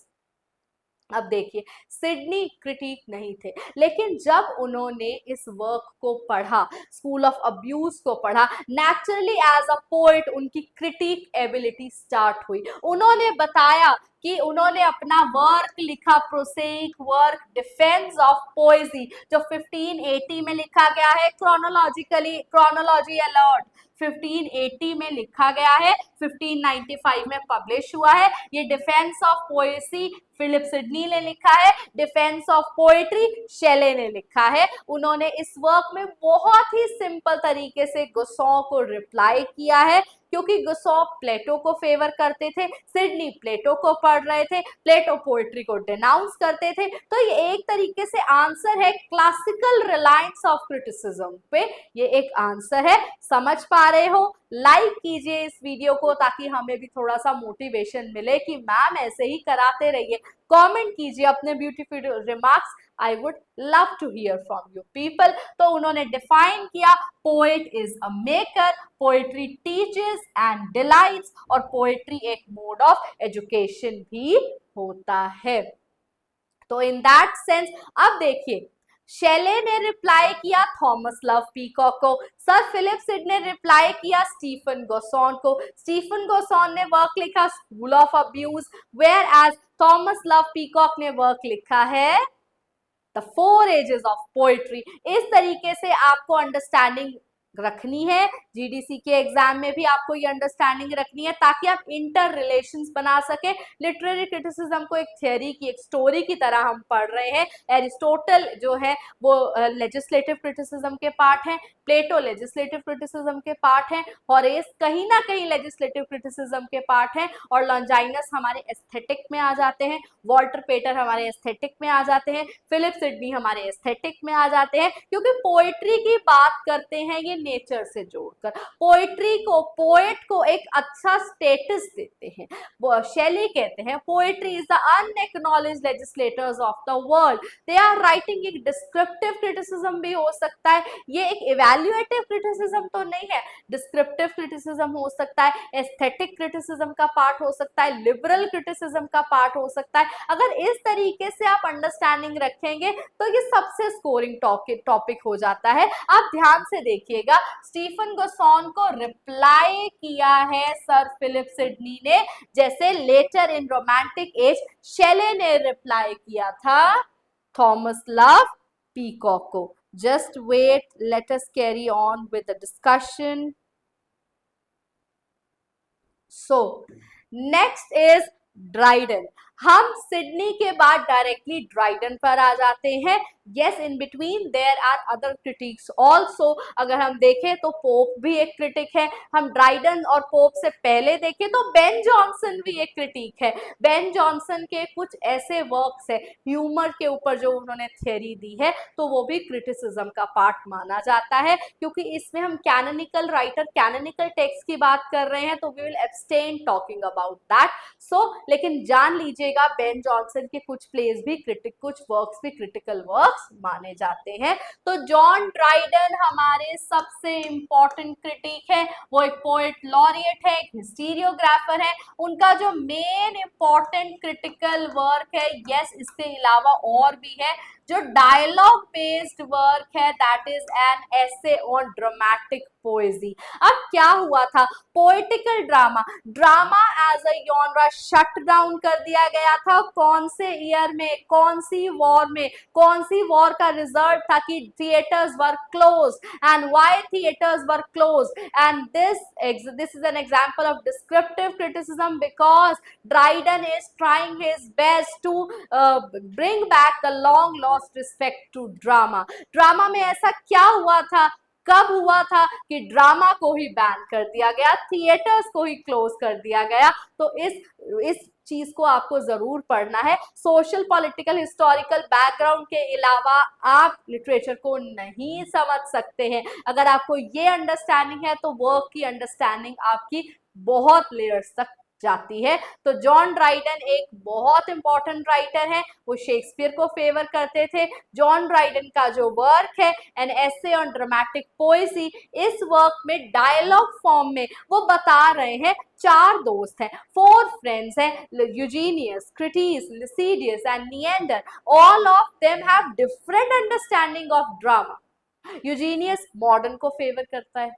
अब देखिए, सिडनी क्रिटिक नहीं थे, लेकिन जब उन्होंने इस वर्क को पढ़ा, स्कूल ऑफ अब्यूज को पढ़ा, नेचुरली एज अ पोएट उनकी क्रिटिक एबिलिटी स्टार्ट हुई। उन्होंने बताया कि उन्होंने अपना वर्क लिखा, प्रोसेइक वर्क डिफेंस ऑफ पोएजी, जो 1580 में लिखा गया है, क्रोनोलॉजिकली, क्रोनोलॉजी अलर्ट 1580 में लिखा गया है, 1595 में पब्लिश हुआ है। ये defence of poesy Philip Sidney ने लिखा है, डिफेंस ऑफ पोएट्री शेले ने लिखा है। उन्होंने इस वर्क में बहुत ही सिंपल तरीके से गुस्सो को रिप्लाई किया है, क्योंकि गुस्सो प्लेटो को फेवर करते थे, सिडनी प्लेटो को पढ़ रहे थे, प्लेटो पोएट्री को डिनाउंस करते थे। तो ये एक तरीके से आंसर है क्लासिकल रिलायंस ऑफ क्रिटिसिज्म पे, ये एक आंसर है। समझ पा रहे हो? लाइक कीजिए इस वीडियो को ताकि हमें भी थोड़ा सा मोटिवेशन मिले कि मैम ऐसे ही कराते रहिए। कमेंट कीजिए अपने beautiful remarks, I would love to hear from you people. तो उन्होंने डिफाइन किया, poet is a maker, poetry teaches and delights, और पोएट्री एक मोड ऑफ एजुकेशन भी होता है। तो इन दैट सेंस अब देखिए, शेले ने रिप्लाई किया थॉमस लव पीकॉक को, सर फिलिप सिड ने रिप्लाई किया स्टीफन गोसॉन को। स्टीफन गोसॉन ने वर्क लिखा school of abuse, where as Thomas Love Peacock ने वर्क लिखा है द 4 एजेस ऑफ पोएट्री। इस तरीके से आपको अंडरस्टैंडिंग रखनी है, जीडीसी के एग्जाम में भी आपको ये अंडरस्टैंडिंग रखनी है, ताकि आप इंटर रिलेशंस बना सके। लिटरेरी क्रिटिसिज्म को एक थ्योरी की, एक स्टोरी की तरह हम पढ़ रहे हैं। एरिस्टोटल जो है वो लेजिस्लेटिव क्रिटिसिज्म के पार्ट है, प्लेटो लेजिस्लेटिव क्रिटिसिज्म के पार्ट है, हॉरेस कहीं ना कहीं लेजिस्लेटिव क्रिटिसिज्म के पार्ट है, और लॉन्जाइनस हमारे एस्थेटिक में आ जाते हैं, वॉल्टर पेटर हमारे एस्थेटिक में आ जाते हैं, फिलिप सिडनी हमारे एस्थेटिक में आ जाते हैं। क्योंकि पोएट्री की बात करते हैं ये नेचर से जोड़कर, पोएट्री को, पोएट को एक अच्छा स्टेटस देते हैं। शेली कहते हैं poetry is the unacknowledged legislators of the world. They are writing, एक डिस्क्रिप्टिव क्रिटिसिज्म भी हो सकता है, ये एक इवैल्यूएटिव क्रिटिसिज्म तो नहीं है, डिस्क्रिप्टिव क्रिटिसिज्म हो सकता है, एस्थेटिक क्रिटिसिज्म का पार्ट हो सकता है, लिबरल क्रिटिसिज्म का पार्ट हो सकता है। अगर इस तरीके से आप अंडरस्टैंडिंग रखेंगे तो ये सबसे स्कोरिंग टॉपिक हो जाता है। आप ध्यान से देखिएगा, स्टीफन गोसॉन को रिप्लाई किया है सर फिलिप सिडनी ने, जैसे letter in romantic age Shelley ने रिप्लाई किया था थॉमस लव पीकॉक को। Just wait, let us carry on with the discussion. So next is Dryden. हम सिडनी के बाद डायरेक्टली ड्राइडन पर आ जाते हैं। Yes, in between there are other critics also. अगर हम देखें तो पोप भी एक क्रिटिक है, हम ड्राइडन और पोप से पहले देखें तो बेन जॉनसन भी एक क्रिटिक है। बेन जॉनसन के कुछ ऐसे वर्क्स है ह्यूमर के ऊपर जो उन्होंने थ्योरी दी है, तो वो भी क्रिटिसिज्म का पार्ट माना जाता है, क्योंकि इसमें हम कैनोनिकल राइटर, कैनोनिकल टेक्स्ट की बात कर रहे हैं, तो we will abstain talking about that. So लेकिन जान लीजिएगा बेन जॉनसन के कुछ प्लेस भी कुछ वर्क्स भी क्रिटिकल वर्क्स माने जाते हैं। तो जॉन ड्राइडन हमारे सबसे इंपॉर्टेंट क्रिटिक है, वो एक पोएट लॉरिएट है, एक हिस्टीरियोग्राफर है। उनका जो मेन इंपॉर्टेंट क्रिटिकल वर्क है, यस इसके अलावा और भी है, जो डायलॉग बेस्ड वर्क है, that is an essay on dramatic poesy. अब क्या हुआ था, poetical drama, drama as a genre shut down कर दिया गया था। कौन से ईयर में, कौन सी वॉर में, कौन सी वॉर का रिजल्ट था कि theatres were closed, and why theatres were closed, and this is an example of descriptive criticism, because Dryden is trying his best to bring back the long lost respect to drama. Drama में ऐसा क्या हुआ था, कब हुआ था कि drama को ही बैन कर दिया गया, थिएटर्स को ही क्लोज कर दिया गया। तो इस चीज को आपको जरूर पढ़ना है। सोशल, पॉलिटिकल, हिस्टोरिकल बैकग्राउंड के अलावा आप लिटरेचर को नहीं समझ सकते हैं। अगर आपको ये अंडरस्टैंडिंग है तो वर्क की अंडरस्टैंडिंग आपकी बहुत लेयर्स तक जाती है। तो जॉन ड्राइडन एक बहुत इंपॉर्टेंट राइटर है, वो शेक्सपियर को फेवर करते थे। जॉन ड्राइडन का जो वर्क है N essay on dramatic Poaceae, इस वर्क में डायलॉग फॉर्म में वो बता रहे हैं चार दोस्त हैं, फोर फ्रेंड्स हैं, Eugenius, Crites, Lisideius and Neander. All of them have different understanding of drama. Eugenius modern को फेवर करता है,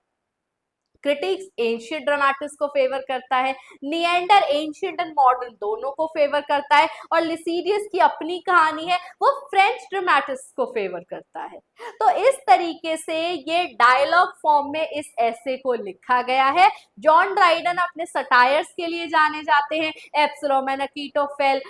क्रिटिक्स एंशियंट ड्रामेटिक्स को फेवर करता है, निएंडर एंशियंट एंड मॉडर्न दोनों को फेवर करता है, और लिसिडियस की अपनी कहानी है, वो फ्रेंच ड्रामेटिक्स को फेवर करता है। तो इस तरीके से ये डायलॉग फॉर्म में इस ऐसे को लिखा गया है। जॉन ड्राइडन अपने सटायर्स के लिए जाने जाते हैं, एप्सिलॉन एंड अकीटोफेल,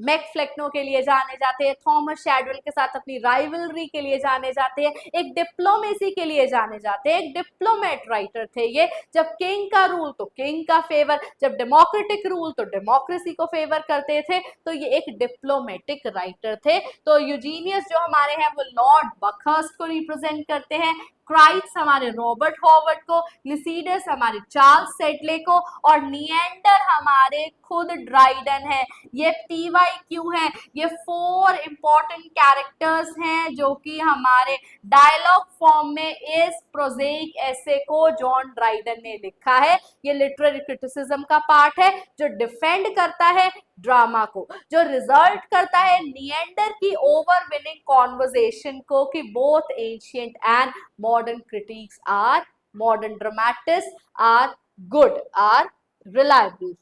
मैकफ्लेक्नो के लिए जाने जाते हैं, थॉमस शैडवेल के साथ अपनी राइवलरी के लिए जाने जाते हैं, एक डिप्लोमेसी के लिए जाने जाते हैं, एक डिप्लोमेट राइटर थे ये। जब किंग का रूल तो किंग का फेवर, जब डेमोक्रेटिक रूल तो डेमोक्रेसी को फेवर करते थे। तो ये एक डिप्लोमेटिक राइटर थे। तो यूजीनियस जो हमारे हैं वो लॉर्ड बकहर्स्ट को रिप्रेजेंट करते हैं, क्राइट्स हमारे रॉबर्ट हॉवर्ड को, लिसिडस हमारे चार्ल्स सेडले को, और निएंडर हमारे खुद ड्राइडन है। ये PYQ है, ये फोर इंपॉर्टेंट कैरेक्टर्स हैं जो कि हमारे डायलॉग फॉर्म में इस प्रोजेइक ऐसे को जॉन ड्राइडन ने लिखा है। ये लिटरेरी क्रिटिसिज्म का पार्ट है जो डिफेंड करता है ड्रामा को, जो रिजल्ट करता है निएंडर की ओवरविनिंग कॉन्वर्सेशन को कि both ancient and modern critics are, modern dramatist are good, are reliable.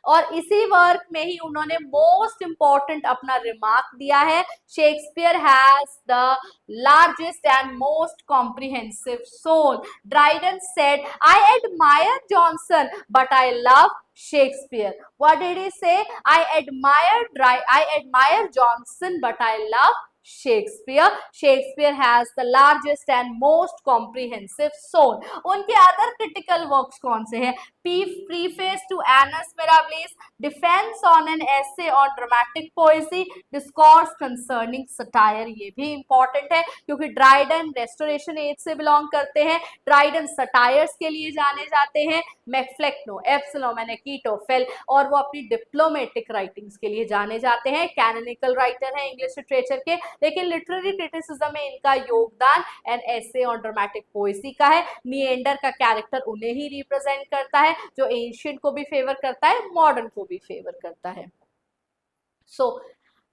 और इसी वर्क में ही उन्होंने मोस्ट इंपॉर्टेंट अपना रिमार्क दिया है, Shakespeare has the largest and most comprehensive soul. Dryden said, I admire Jonson but I love Shakespeare. What did he say? I admire Johnson, but I love Shakespeare. Shakespeare has the largest and most comprehensive soul. उनके other critical works कौन से हैं? Preface to Annus Mirabilis, Defense on an Essay on Dramatic Poesy, Discourse Concerning Satire. ये भी important है क्योंकि Dryden restoration age से belong करते हैं। ड्राइडन सटायर्स के लिए जाने जाते हैं, मैकफ्लेक्नो, एप्सिलॉन एंड अकीटोफेल, और वो अपनी डिप्लोमेटिक राइटिंग्स के लिए जाने जाते हैं। कैनोनिकल राइटर हैं इंग्लिश लिटरेचर के, लेकिन लिटरेरी क्रिटिसिज्म में इनका योगदान N essay on dramatic Poaceae का है। निएंडर का कैरेक्टर उन्हें ही रिप्रेजेंट करता है जो एंशिएंट को भी फेवर करता है, मॉडर्न को भी फेवर करता है।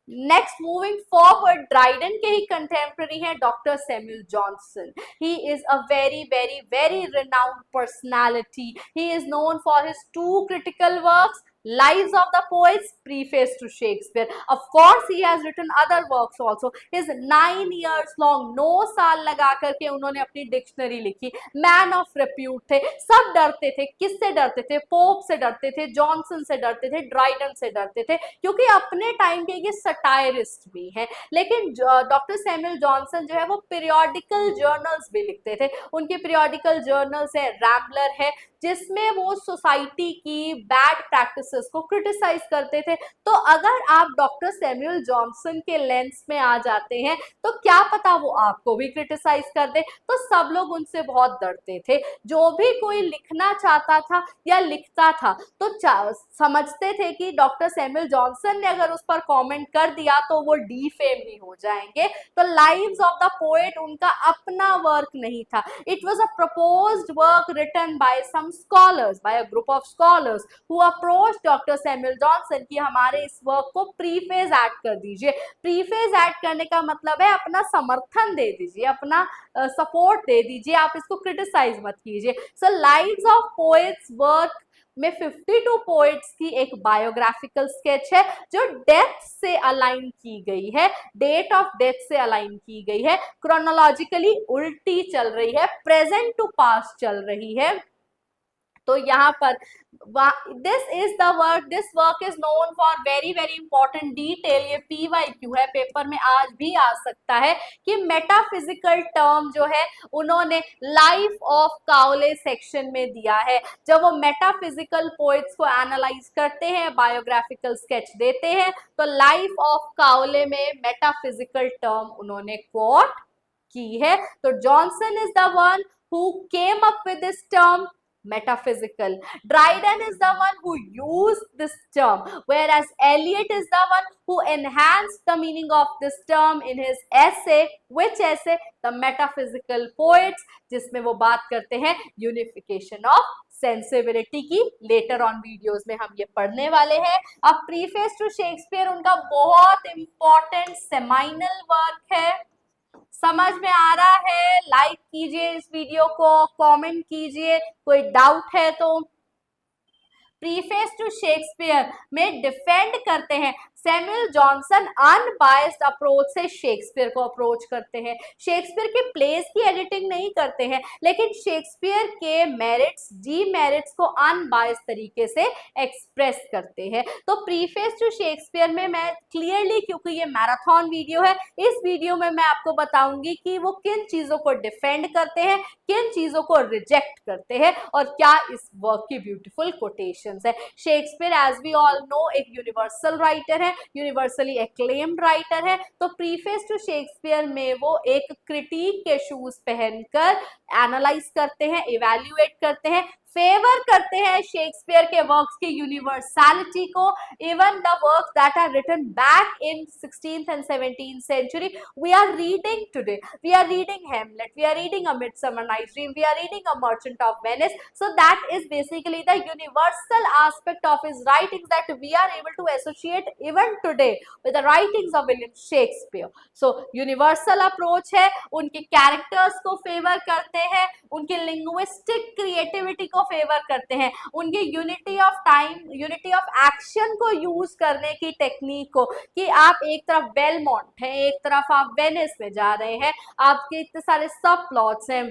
नेक्स्ट मूविंग फॉरवर्ड, ड्राइडन के ही कंटेम्प्रेरी है doctor Samuel Johnson. He is a very very very renowned personality. He is known for his two critical works, Lives of the Poets, preface to Shakespeare. Of course, he has written other works also. His 9 years long, 9 साल लगा करके उन्होंने अपनी dictionary लिखी। Man of repute थे, सब डरते थे। किससे डरते थे? पोप से डरते थे, जॉनसन से डरते थे, ड्राइडन से डरते थे, क्योंकि अपने टाइम के ये सटायरिस्ट भी हैं। लेकिन डॉक्टर सैमुअल जॉनसन जो है वो पीरियोडिकल जर्नल्स भी लिखते थे। उनके पीरियोडिकल जर्नल्स है, रैम्बलर है, जिसमें वो सोसाइटी की बैड प्रैक्टिसेस को क्रिटिसाइज करते थे। तो अगर आप डॉक्टर सैमुअल जॉनसन के लेंस में आ जाते हैं तो क्या पता वो आपको भी क्रिटिसाइज कर दे। तो सब लोग उनसे बहुत डरते थे। जो भी कोई लिखना चाहता था या लिखता था तो समझते थे कि डॉक्टर सैमुअल जॉनसन ने अगर उस पर कमेंट कर दिया तो वो डीफेम ही हो जाएंगे। तो लाइव्स ऑफ द पोएट उनका अपना वर्क नहीं था। It was a proposed work written by some scholars, by a group of scholars who approached Dr. Samuel Johnson कि हमारे इस वर्क को प्रीफेज ऐड कर दीजिए। प्रीफेज ऐड करने का मतलब है अपना समर्थन दे दीजिए, अपना सपोर्ट दे दीजिए, आप इसको क्रिटिसाइज मत कीजिए। सो लाइव्स ऑफ पोएट्स वर्क में 52 पोएट्स की एक बायोग्राफिकल स्केच है जो डेथ से अलाइन की गई है, डेट ऑफ डेथ से अलाइन की गई है, क्रोनोलॉजिकली उल्टी चल रही है, प्रेजेंट टू पास्ट चल रही है। तो यहाँ पर this work is known for very very important detail. ये PYQ है, पेपर में आज भी आ सकता है कि मेटाफिजिकल टर्म जो है उन्होंने लाइफ ऑफ काउले सेक्शन में दिया है। जब वो मेटाफिजिकल पोएट्स को एनालाइज करते हैं, बायोग्राफिकल स्केच देते हैं, तो लाइफ ऑफ काउले में मेटाफिजिकल टर्म उन्होंने कोट की है। तो Johnson is the one who came up with this term. metaphysical. Dryden is the one who used this term, whereas Eliot is the one who enhanced the meaning of this term in his essay. Which essay? The Metaphysical Poets, जिसमें वो बात करते हैं unification of sensibility की. Later on videos में हम ये पढ़ने वाले हैं. अब प्रीफेस टू शेक्सपियर उनका बहुत इंपॉर्टेंट सेमाइनल वर्क है. समझ में आ रहा है? लाइक कीजिए इस वीडियो को, कमेंट कीजिए, कोई डाउट है तो. प्रीफेस टू शेक्सपियर में डिफेंड करते हैं सैमुअल जॉनसन अनबायस्ड अप्रोच से शेक्सपियर को अप्रोच करते हैं. शेक्सपियर के प्लेस की एडिटिंग नहीं करते हैं, लेकिन शेक्सपियर के मेरिट्स, डीमेरिट्स को अनबायस्ड तरीके से एक्सप्रेस करते हैं. तो प्रीफेस टू शेक्सपियर में मैं क्लियरली, क्योंकि ये मैराथन वीडियो है, इस वीडियो में मैं आपको बताऊंगी कि वो किन चीजों को डिफेंड करते हैं, किन चीजों को रिजेक्ट करते हैं और क्या इस वर्क की ब्यूटीफुल कोटेशंस है. Shakespeare as we all know एक यूनिवर्सल राइटर है, यूनिवर्सली एक्लेम्ड राइटर है. तो प्रीफेस टू शेक्सपियर में वो एक क्रिटिक के शूज पहनकर एनालाइज करते हैं, इवैल्यूएट करते हैं, फेवर करते हैं शेक्सपियर के वर्क्स की यूनिवर्सैलिटी को. Even the works that are written back in 16th and 17th century we are reading today. We are reading Hamlet, we are reading A Midsummer Night's Dream, we are reading A Merchant of Venice. So that is basically the universal aspect of his writings that we are able to associate even today with the writings of William Shakespeare. So universal approach है, उनके characters को favour करते हैं, उनकी linguistic creativity को favour करते हैं, उनकी unity of time, unity of action को यूज करने की टेक्निक को, कि आप एक तरफ बेलमोंट है, एक तरफ आप वेनिस में जा रहे हैं, आपके इतने सारे सब प्लॉट्स हैं,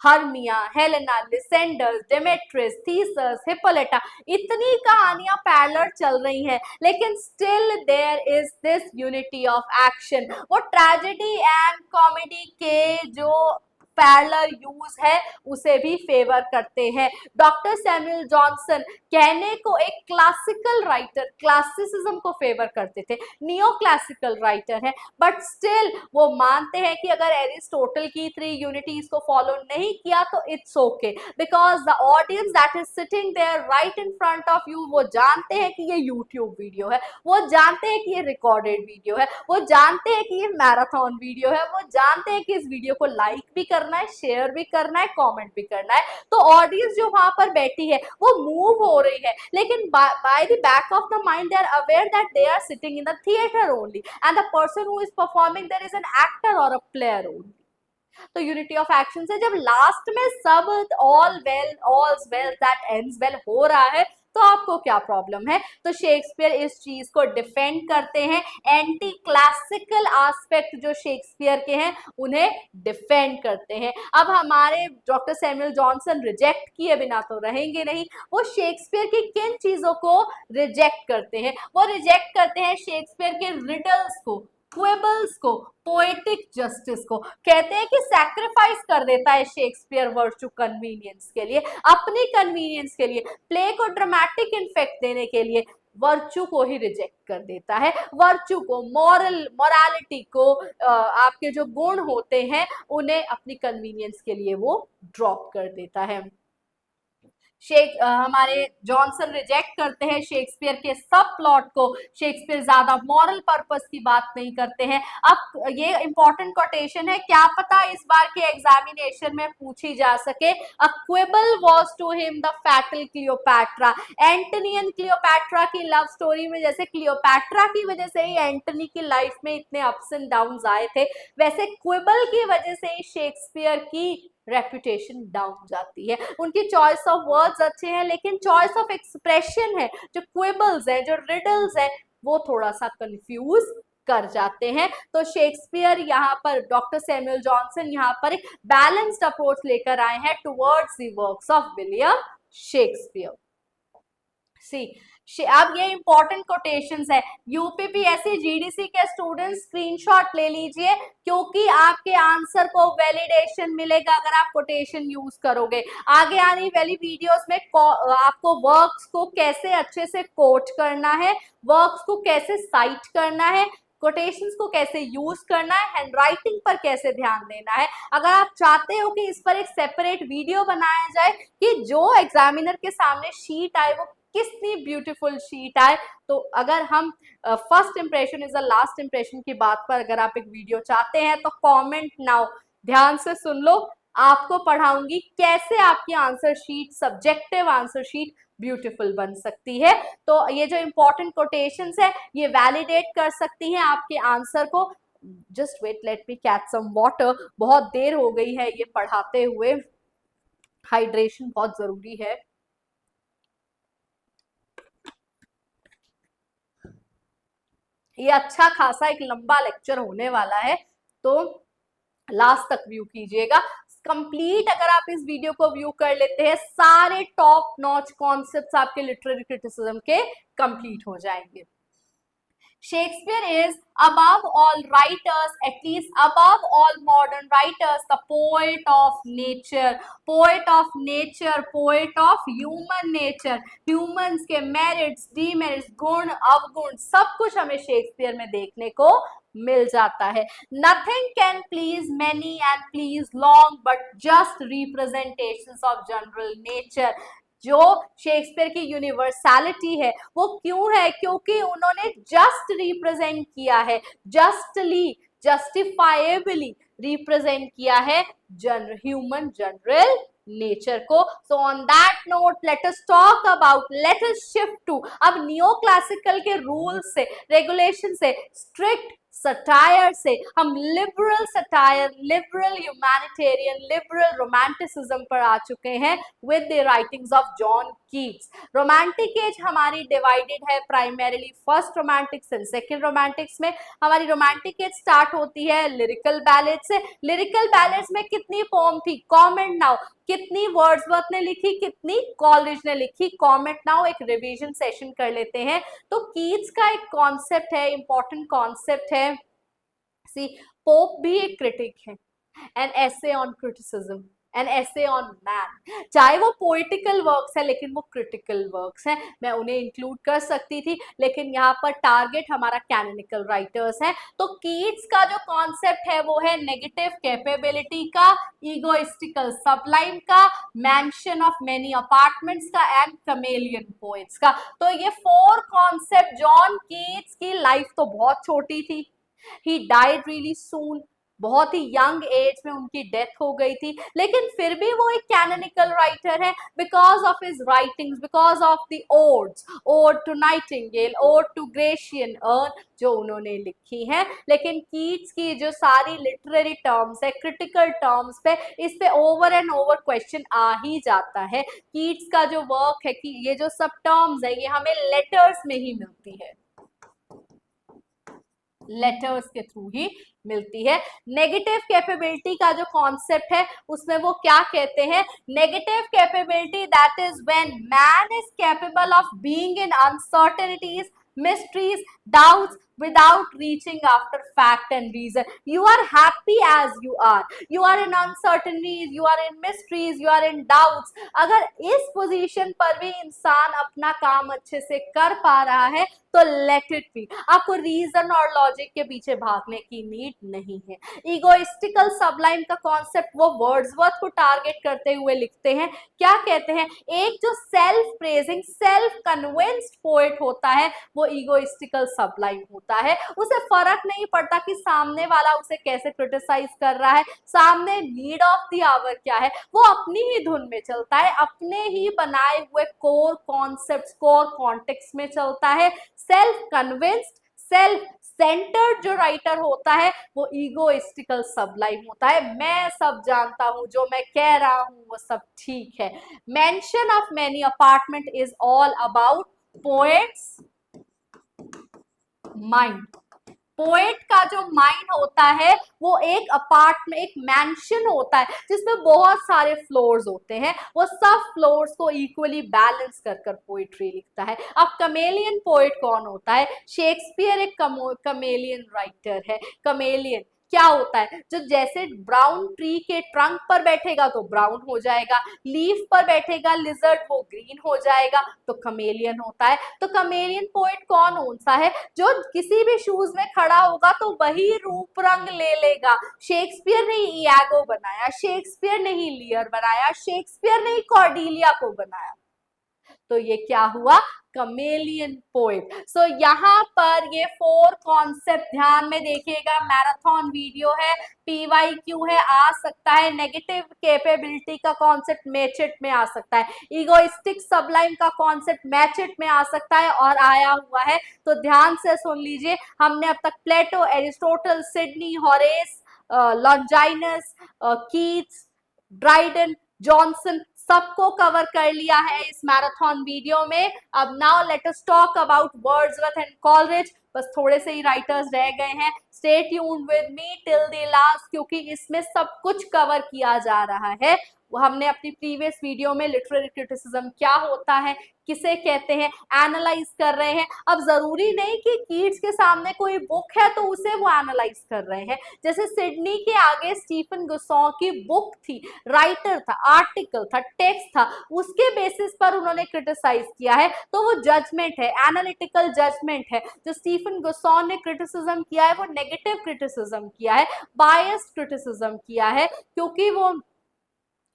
Hermia, Helena, Lysander, Demetrius, Theseus, Hippolyta, इतनी कहानियां पैरेलल चल रही हैं, लेकिन still there is this unity of action. वो ट्रेजेडी एंड कॉमेडी के जो पैरेलल यूज है उसे भी फेवर करते हैं. डॉक्टर सैमुअल जॉनसन कहने को एक क्लासिकल राइटर, क्लासिसिज्म को फेवर करते थे, नियो क्लासिकल राइटर है, बट स्टिल वो मानते हैं कि अगर एरिस्टोटल की 3 यूनिटीज को फॉलो नहीं किया तो it's okay, because the audience that is sitting there right in front of you, वो जानते हैं कि ये यूट्यूब वीडियो है, वो जानते हैं कि ये रिकॉर्डेड वीडियो है, वो जानते हैं कि ये मैराथन वीडियो है, वो जानते हैं कि इस वीडियो को लाइक भी करना है, शेयर भी करना है, कमेंट भी करना है. तो ऑडियंस जो वहां पर बैठी है वो मूव हो रही है, लेकिन by the back of the mind they are aware that they are sitting in the theatre only and the person who is performing there is an actor और अ प्लेयर ओनली. तो unity of action से जब last में सब all's well that ends well हो रहा है, तो आपको क्या प्रॉब्लम है? तो शेक्सपियर इस चीज को डिफेंड करते हैं, एंटी क्लासिकल एस्पेक्ट जो शेक्सपियर के हैं उन्हें डिफेंड करते हैं. अब हमारे डॉक्टर सैमुअल जॉनसन रिजेक्ट किए बिना तो रहेंगे नहीं. वो शेक्सपियर की किन चीजों को रिजेक्ट करते हैं? वो रिजेक्ट करते हैं शेक्सपियर के रिडल्स को, क्वेबल्स को, पोएटिक जस्टिस को. कहते हैं कि सैक्रिफाइस कर देता है शेक्सपियर वर्चू कन्वीनियंस के लिए, अपनी कन्वीनियंस के लिए, प्ले को ड्रामेटिक इफेक्ट देने के लिए वर्चू को ही रिजेक्ट कर देता है. वर्चू को, मोरालिटी को, आपके जो गुण होते हैं उन्हें अपनी कन्वीनियंस के लिए वो ड्रॉप कर देता है. हमारे जॉनसन रिजेक्ट करते हैं शेक्सपियर के सब प्लॉट को. शेक्सपियर ज्यादा मॉरल पर्पस की बात नहीं करते हैं. अब ये इंपॉर्टेंट कोटेशन है, क्या पता इस बार के एग्जामिनेशन में पूछी जा सके. A quibble was to him the fatal Cleopatra. Antony and Cleopatra की लव स्टोरी में जैसे क्लियोपैट्रा की वजह से ही एंटनी की लाइफ में इतने अप्स एंड डाउन्स आए थे, वैसे क्विबल की वजह से ही शेक्सपियर की रेपुटेशन डाउन जाती है. उनकी चॉइस ऑफ वर्ड्स अच्छे हैं, लेकिन चॉइस ऑफ एक्सप्रेशन है, जो क्विबल्स है, जो रिडल्स है, वो थोड़ा सा कंफ्यूज कर जाते हैं. तो शेक्सपियर यहाँ पर, डॉक्टर सैमुअल जॉनसन यहाँ पर एक बैलेंस्ड अप्रोच लेकर आए हैं towards the works of William Shakespeare. अब ये इंपॉर्टेंट कोटेशंस है. यूपीपीएससी जीडीसी के स्टूडेंट्स स्क्रीनशॉट ले लीजिए, क्योंकि आपके आंसर को वैलिडेशन मिलेगा अगर आप कोटेशन यूज करोगे. आगे आने वाली वीडियोस में आपको वर्क्स को कैसे अच्छे से कोट करना है, वर्क्स को कैसे साइट करना है, कोटेशंस को कैसे यूज करना है, हैंड राइटिंग पर कैसे ध्यान देना है। अगर आप चाहते हो कि इस पर एक सेपरेट वीडियो बनाया जाए कि जो एग्जामिनर के सामने शीट आए वो कितनी ब्यूटीफुल शीट आए, तो अगर हम first impression is the last impression की बात पर अगर आप एक वीडियो चाहते हैं तो कमेंट नाउ, ध्यान से सुन लो। आपको पढ़ाऊंगी कैसे आपकी answer sheet, subjective answer sheet beautiful बन सकती है। तो ये जो इंपॉर्टेंट कोटेशंस है ये वैलिडेट कर सकती हैं आपके आंसर को। Just wait, let me catch some water, बहुत देर हो गई है ये पढ़ाते हुए, हाइड्रेशन बहुत जरूरी है। ये अच्छा खासा एक लंबा लेक्चर होने वाला है, तो लास्ट तक व्यू कीजिएगा। कंप्लीट अगर आप इस वीडियो को व्यू कर लेते हैं, सारे टॉप नॉच कॉन्सेप्ट्स आपके लिटरेरी क्रिटिसिज्म के कंप्लीट हो जाएंगे। Shakespeare is above all writers, at least above all modern writers, the poet of nature, poet of nature, poet of human nature, humans के merits, demerits, गुण अवगुण सब कुछ हमें शेक्सपियर में देखने को मिल जाता है। Nothing can please many and please long, but just representations of general nature। जो शेक्सपियर की यूनिवर्सैलिटी है वो क्यों है, क्योंकि उन्होंने जस्ट रिप्रेजेंट किया है, जस्टली, जस्टिफाइबली रिप्रेजेंट किया है ह्यूमन जनरल नेचर को। So on that note let us talk about, let us shift to, अब नियो क्लासिकल के रूल से, रेगुलेशन से, स्ट्रिक्ट सटायर से हम liberal satire, liberal humanitarian, liberal romanticism पर आ चुके हैं with the writings of John Keats. Romantic age हमारी डिवाइडेड है primarily first romantics and second romantics में। हमारी रोमांटिक एज स्टार्ट होती है लिरिकल बैलेड से। लिरिकल बैलेड्स में कितनी पोम थी, कमेंट नाउ, कितनी वर्ड्सवर्थ ने लिखी, कितनी कॉलरिज ने लिखी, कमेंट नाउ, एक रिवीजन सेशन कर लेते हैं। तो कीट्स का एक कॉन्सेप्ट है, इंपॉर्टेंट कॉन्सेप्ट है, सी पोप भी एक क्रिटिक है, N essay on criticism, N essay on man. चाहे वो पोइटिकल वर्क्स है लेकिन वो क्रिटिकल वर्क्स हैं, मैं उन्हें इंक्लूड कर सकती थी, लेकिन यहाँ पर टारगेट हमारा कैनोनिकल राइटर्स है। तो कीट्स का जो कॉन्सेप्ट है वो है नेगेटिव कैपेबिलिटी का, ईगोइस्टिकल सबलाइम का, मैंशन ऑफ मेनी अपार्टमेंट्स का एंड कमेलियन पोएट्स का। तो ये 4 कॉन्सेप्ट, जॉन कीट्स की लाइफ तो बहुत छोटी थी, ही डाइड रियली सून, बहुत ही यंग एज में उनकी डेथ हो गई थी, लेकिन फिर भी वो एक कैनोनिकल राइटर है because of his writings, because of the odes, ode to nightingale, ode to Grecian urn जो उन्होंने लिखी है। लेकिन कीट्स की जो सारी लिटरेरी टर्म्स है, क्रिटिकल टर्म्स पे, इस पे ओवर एंड ओवर क्वेश्चन आ ही जाता है। कीट्स का जो वर्क है कि ये जो सब टर्म्स है ये हमें लेटर्स में ही मिलती है, लेटर्स के थ्रू ही मिलती है। नेगेटिव कैपेबिलिटी का जो कॉन्सेप्ट है उसमें वो क्या कहते हैं, negative capability that is when man is capable of being in uncertainties, mysteries, doubts without reaching after fact and reason. You are happy as you are. You are in uncertainties, you are in mysteries, you are in doubts. अगर इस position पर भी इंसान अपना काम अच्छे से कर पा रहा है तो लेट इट बी, आपको रीजन और लॉजिक के पीछे भागने की नीड नहीं है। इगोइस्टिकल सबलाइम का कॉन्सेप्ट वो वर्ड्सवर्थ को टारगेट करते हुए लिखते हैं, क्या कहते हैं, एक जो self praising, self convinced poet होता है वो इगोइस्टिकल सबलाइम होता है। उसे फर्क नहीं पड़ता कि सामने वाला उसे कैसे क्रिटिसाइज कर रहा है, सामने नीड ऑफ द आवर क्या है, वो अपनी ही धुन में चलता है, अपने ही बनाए हुए कोर कॉन्सेप्ट्स, कोर कॉन्टेक्स्ट में चलता है। सेल्फ कन्विंस्ड, सेल्फ सेंटर्ड जो राइटर होता है वो इगोइस्टिकल सबलाइम होता है। मैं सब जानता हूं, जो मैं कह रहा हूं वो सब ठीक है। Mention of many apartment is all about poets mind. Poet का जो माइंड होता है वो एक अपार्टमेंट, एक मैंशन होता है जिसमें बहुत सारे फ्लोर्स होते हैं, वो सब फ्लोर्स को इक्वली बैलेंस कर कर पोएट्री लिखता है। अब कमेलियन पोएट कौन होता है, शेक्सपियर एक कमेलियन राइटर है। कमेलियन क्या होता है, जो जैसे ब्राउन ट्री के ट्रंक पर बैठेगा तो ब्राउन हो जाएगा, लीफ पर बैठेगा लिजर्ड वो ग्रीन हो जाएगा, तो कमेलियन होता है। तो कमेलियन पोएट कौन सा है, जो किसी भी शूज में खड़ा होगा तो वही रूप रंग ले लेगा। शेक्सपियर ने इयागो बनाया, शेक्सपियर ने ही लियर बनाया, शेक्सपियर ने ही कॉर्डिलिया को बनाया, तो ये क्या हुआ, कमेलियन पोएट। सो यहाँ पर ये 4 कॉन्सेप्ट ध्यान में देखिएगा, मैराथन वीडियो है, PYQ है, आ सकता है, नेगेटिव कैपेबिलिटी का कॉन्सेप्ट मैचेट में आ सकता है, इगोइस्टिक सबलाइम का कॉन्सेप्ट मैचेट में आ सकता है और आया हुआ है, तो ध्यान से सुन लीजिए। हमने अब तक Plato, Aristotle, Sidney, Horace, Longinus, Keats, Dryden, Johnson, सबको कवर कर लिया है इस मैराथन वीडियो में। अब now let us talk about Wordsworth and Coleridge. बस थोड़े से ही राइटर्स रह गए हैं, stay tuned with me till the last, क्योंकि इसमें सब कुछ कवर किया जा रहा है। वो हमने अपनी प्रीवियस वीडियो में लिटरेरी क्रिटिसिज्म क्या होता है, किसे कहते हैं, एनालाइज कर रहे हैं। अब जरूरी नहीं कि कीट्स के सामने कोई बुक है तो उसे वो एनालाइज कर रहे हैं। जैसे सिडनी के आगे स्टीफन गुसॉ की बुक थी, राइटर था, आर्टिकल था, टेक्स्ट था, उसके बेसिस पर उन्होंने क्रिटिसाइज किया है, तो वो जजमेंट है, एनालिटिकल जजमेंट है। जो स्टीफन गुसॉ ने क्रिटिसिज्म किया है वो नेगेटिव क्रिटिसिज्म किया है, बायस्ड क्रिटिसिज्म किया है, क्योंकि वो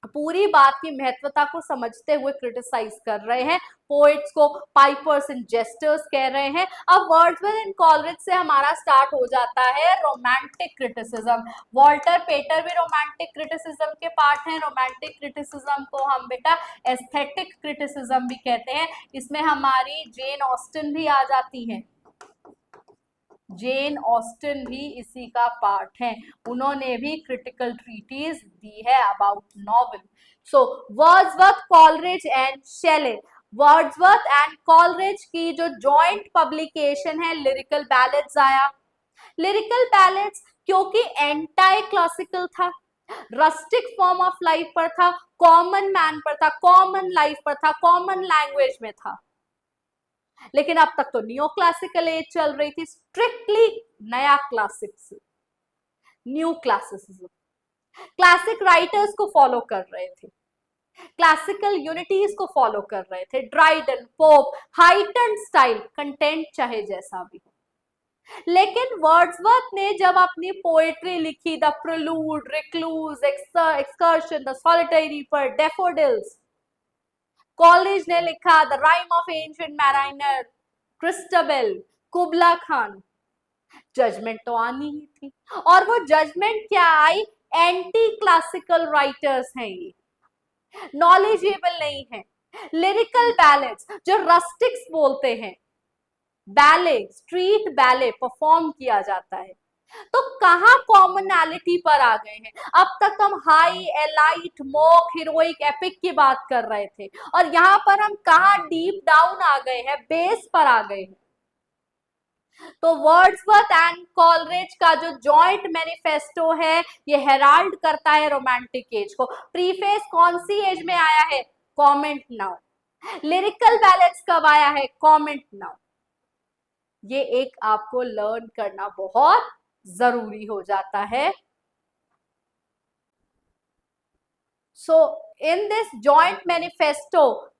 पूरी बात की महत्वता को समझते हुए क्रिटिसाइज कर रहे हैं। पोएट्स को पाइपर्स एंड जेस्टर्स कह रहे हैं। अब वर्ड्सवर्थ एंड कॉलरिज से हमारा स्टार्ट हो जाता है रोमांटिक क्रिटिसिज्म। वॉल्टर पेटर भी रोमांटिक क्रिटिसिज्म के पार्ट हैं। रोमांटिक क्रिटिसिज्म को हम बेटा एस्थेटिक क्रिटिसिज्म भी कहते हैं। इसमें हमारी जेन ऑस्टन भी आ जाती हैं, जेन ऑस्टन भी इसी का पार्ट है, उन्होंने भी क्रिटिकल ट्रीटीज दी है about novel. So Wordsworth, Coleridge and शेले। Wordsworth and Coleridge की जो जॉइंट पब्लिकेशन है लिरिकल बैलेड्स आया। लिरिकल बैलेड्स क्योंकि एंटाई क्लासिकल था, रस्टिक फॉर्म ऑफ लाइफ पर था, कॉमन मैन पर था, कॉमन लाइफ पर था, कॉमन लैंग्वेज में था। लेकिन अब तक तो नियो क्लासिकल एज चल रही थी, स्ट्रिक्टली नया classics, new classicism, classic writers को फॉलो कर रहे थे, क्लासिकल यूनिटीज को फॉलो कर रहे थे, ड्राइडन, पोप, हाइटन्ड स्टाइल, कंटेंट चाहे जैसा भी हो। लेकिन वर्ड्सवर्थ ने जब अपनी पोएट्री लिखी, the Prelude, Recluse, Excursion, the Solitary Reaper, Daffodils, Coleridge ने लिखा the Rime of Ancient Mariner, Christabel, Kubla Khan, judgement तो आनी ही थी। और वो जजमेंट क्या आई, एंटी क्लासिकल राइटर्स हैं, ये नॉलेजेबल नहीं है। लिरिकल बैलेट्स जो रस्टिक्स बोलते हैं, बैले, स्ट्रीट बैले परफॉर्म किया जाता है, तो कहां कॉमनैलिटी पर आ गए हैं। अब तक तो हम high, elite, mock, heroic, epic की बात कर रहे थे, और यहां पर हम कहां डीप डाउन आ गए हैं, बेस पर आ गए हैं। तो वर्ड्सवर्थ एंड कॉलरिज का जो जॉइंट मैनिफेस्टो है, ये हेराल्ड करता है रोमांटिक एज को। प्रीफेस कौन सी एज में आया है, कॉमेंट नाउ। लिरिकल बैलेट्स कब आया है, कॉमेंट नाउ। ये एक आपको लर्न करना बहुत जरूरी हो जाता है। सो इन दिस जॉइंट मैनिफेस्टो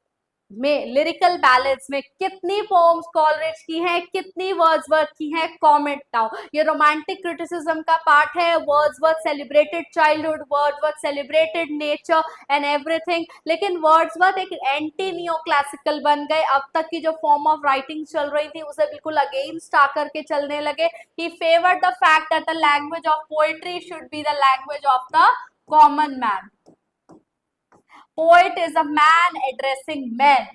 में लिरिकल बैलेड्स में कितनी पोम्स कॉलरिज की हैं, कितनी वर्ड्सवर्थ की हैं, कमेंट नाउ। ये रोमांटिक क्रिटिसिज्म का पार्ट है। Wordsworth celebrated childhood, Wordsworth celebrated nature and everything, लेकिन वर्ड्सवर्थ एक एंटी नियो क्लासिकल बन गए। अब तक की जो फॉर्म ऑफ राइटिंग चल रही थी उसे बिल्कुल अगेंस्ट आकर के चलने लगे। He favoured the fact that the language of poetry should be the language of the common man. Poet is a man addressing men.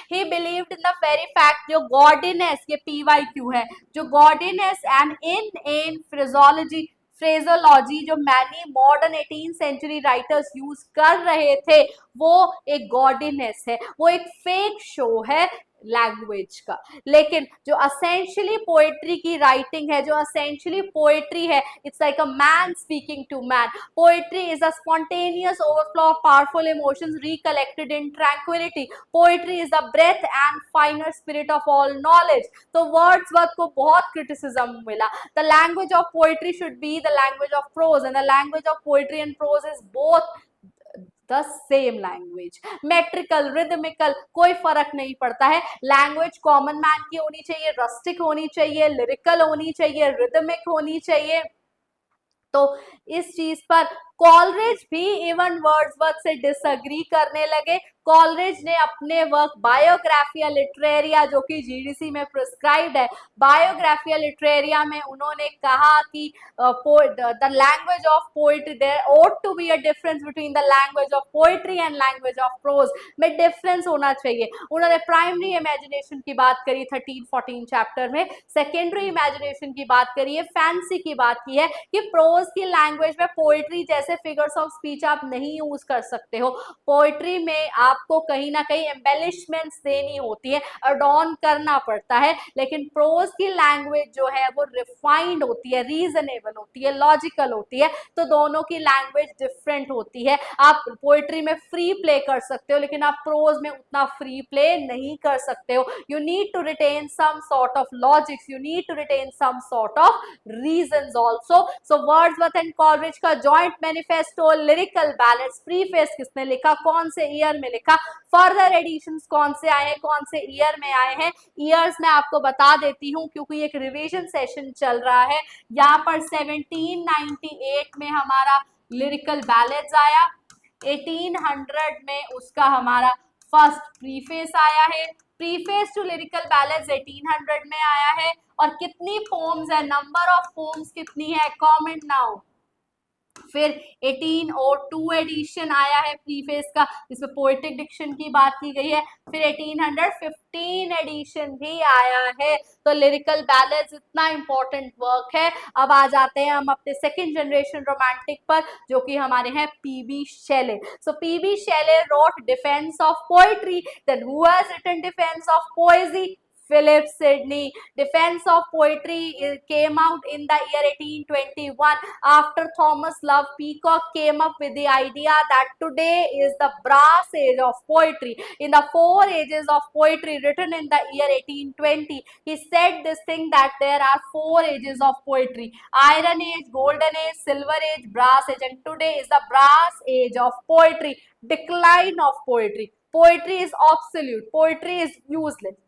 He believed in the very fact जो gaudiness, ये PYQ है, जो gaudiness and in phraseology जो many modern 18th century writers use कर रहे थे, वो एक gaudiness है, वो एक fake show है, लैंग्वेज का। लेकिन जो असेंशियली पोएट्री की राइटिंग है, जो असेंशियली पोएट्री है, it's like a man speaking to man. Poetry is a spontaneous overflow of powerful emotions recollected in tranquillity. Poetry is the breath and finer spirit of all knowledge. तो Wordsworth को बहुत criticism मिला। The language of poetry should be the language of prose, and the language of poetry and prose is both the same language. Metrical, rhythmical, कोई फर्क नहीं पड़ता है। Language common man की होनी चाहिए, रस्टिक होनी चाहिए, लिरिकल होनी चाहिए, रिदमिक होनी चाहिए। तो इस चीज पर कॉलरेज भी इवन वर्ड्सवर्थ से डिसएग्री करने लगे। कॉलरेज ने अपने वर्क बायोग्राफिया लिटरेरिया, जो कि जीडीसी में प्रिस्क्राइब्ड है, बायोग्राफिया लिटरेरिया में उन्होंने कहा कि the language of poetry, there ought to be a difference between the language of poetry and language of prose, में डिफरेंस होना चाहिए। उन्होंने प्राइमरी इमेजिनेशन की बात करी 13-14 चैप्टर में, सेकेंडरी इमेजिनेशन की बात करी है, फैंसी की बात की है कि प्रोज की लैंग्वेज में पोएट्री जैसे फिगर्स ऑफ स्पीच आप नहीं यूज कर सकते हो। पोएट्री में आपको कहीं ना कहीं एम्बेलिशमेंट्स देनी होती है, अडॉर्न करना पड़ता है, लेकिन प्रोज की लैंग्वेज जो है वो रिफाइंड होती है, रीजनेबल होती है, लॉजिकल होती है। तो दोनों की लैंग्वेज डिफरेंट होती है। आप पोएट्री में फ्री प्ले कर सकते हो, लेकिन आप प्रोज में उतना फ्री प्ले नहीं कर सकते हो। You need to retain some sort of logics, you need to retain some sort of reasons also. So Wordsworth and Coleridge का joint manifesto Lyrical Ballads, preface किसने लिखा, कौन से ईयर में लिखा, फर्दर एडिशंस कौन से आए हैं, कौन से ईयर में आए हैं। ईयर्स मैं आपको बता देती हूँ क्योंकि एक रिवीजन सेशन चल रहा है। यहाँ पर 1798 में हमारा लिरिकल बैलेंस आया, 1800 में उसका हमारा फर्स्ट प्रीफेस आया है। प्रीफेस टू लिरिकल बैलेंस 1800 में आया है। और कितनी पोम्स है, नंबर ऑफ पोम्स कितनी है, कमेंट नाउ। फिर 1802 एडिशन आया है प्रीफेस का, जिसमें पोएटिक डिक्शन की बात की गई है। फिर 1815 एडिशन भी आया है। तो लिरिकल बैलेंस इतना इंपॉर्टेंट वर्क है। अब आ जाते हैं हम अपने सेकेंड जनरेशन रोमांटिक पर, जो कि हमारे हैं PB Shelley. So PB Shelley wrote defence of poetry, then who has written defence of poesy, Philip Sidney. Defense of Poetry came out in the year 1821 after Thomas Love Peacock came up with the idea that today is the brass age of poetry. In the 4 ages of poetry written in the year 1820, he said this thing that there are 4 ages of poetry: Iron Age, Golden Age, Silver Age, Brass Age, and today is the brass age of poetry. Decline of poetry. Poetry is obsolete. Poetry is useless.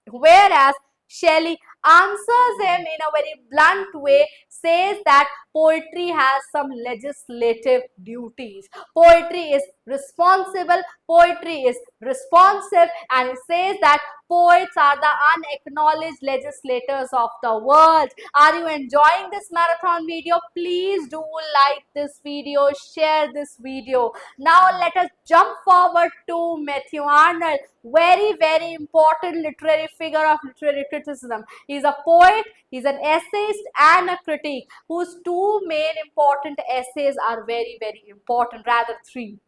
Whereas Shelley answers him in a very blunt way, says that poetry has some legislative duties. Poetry is responsible, poetry is responsive, and he says that poets are the unacknowledged legislators of the world. Are you enjoying this marathon video? Please do like this video, share this video. Now let us jump forward to Matthew Arnold, very important literary figure of literary criticism. He is a poet, he is an essayist and a critic, whose 2 main important essays are very important, rather 3.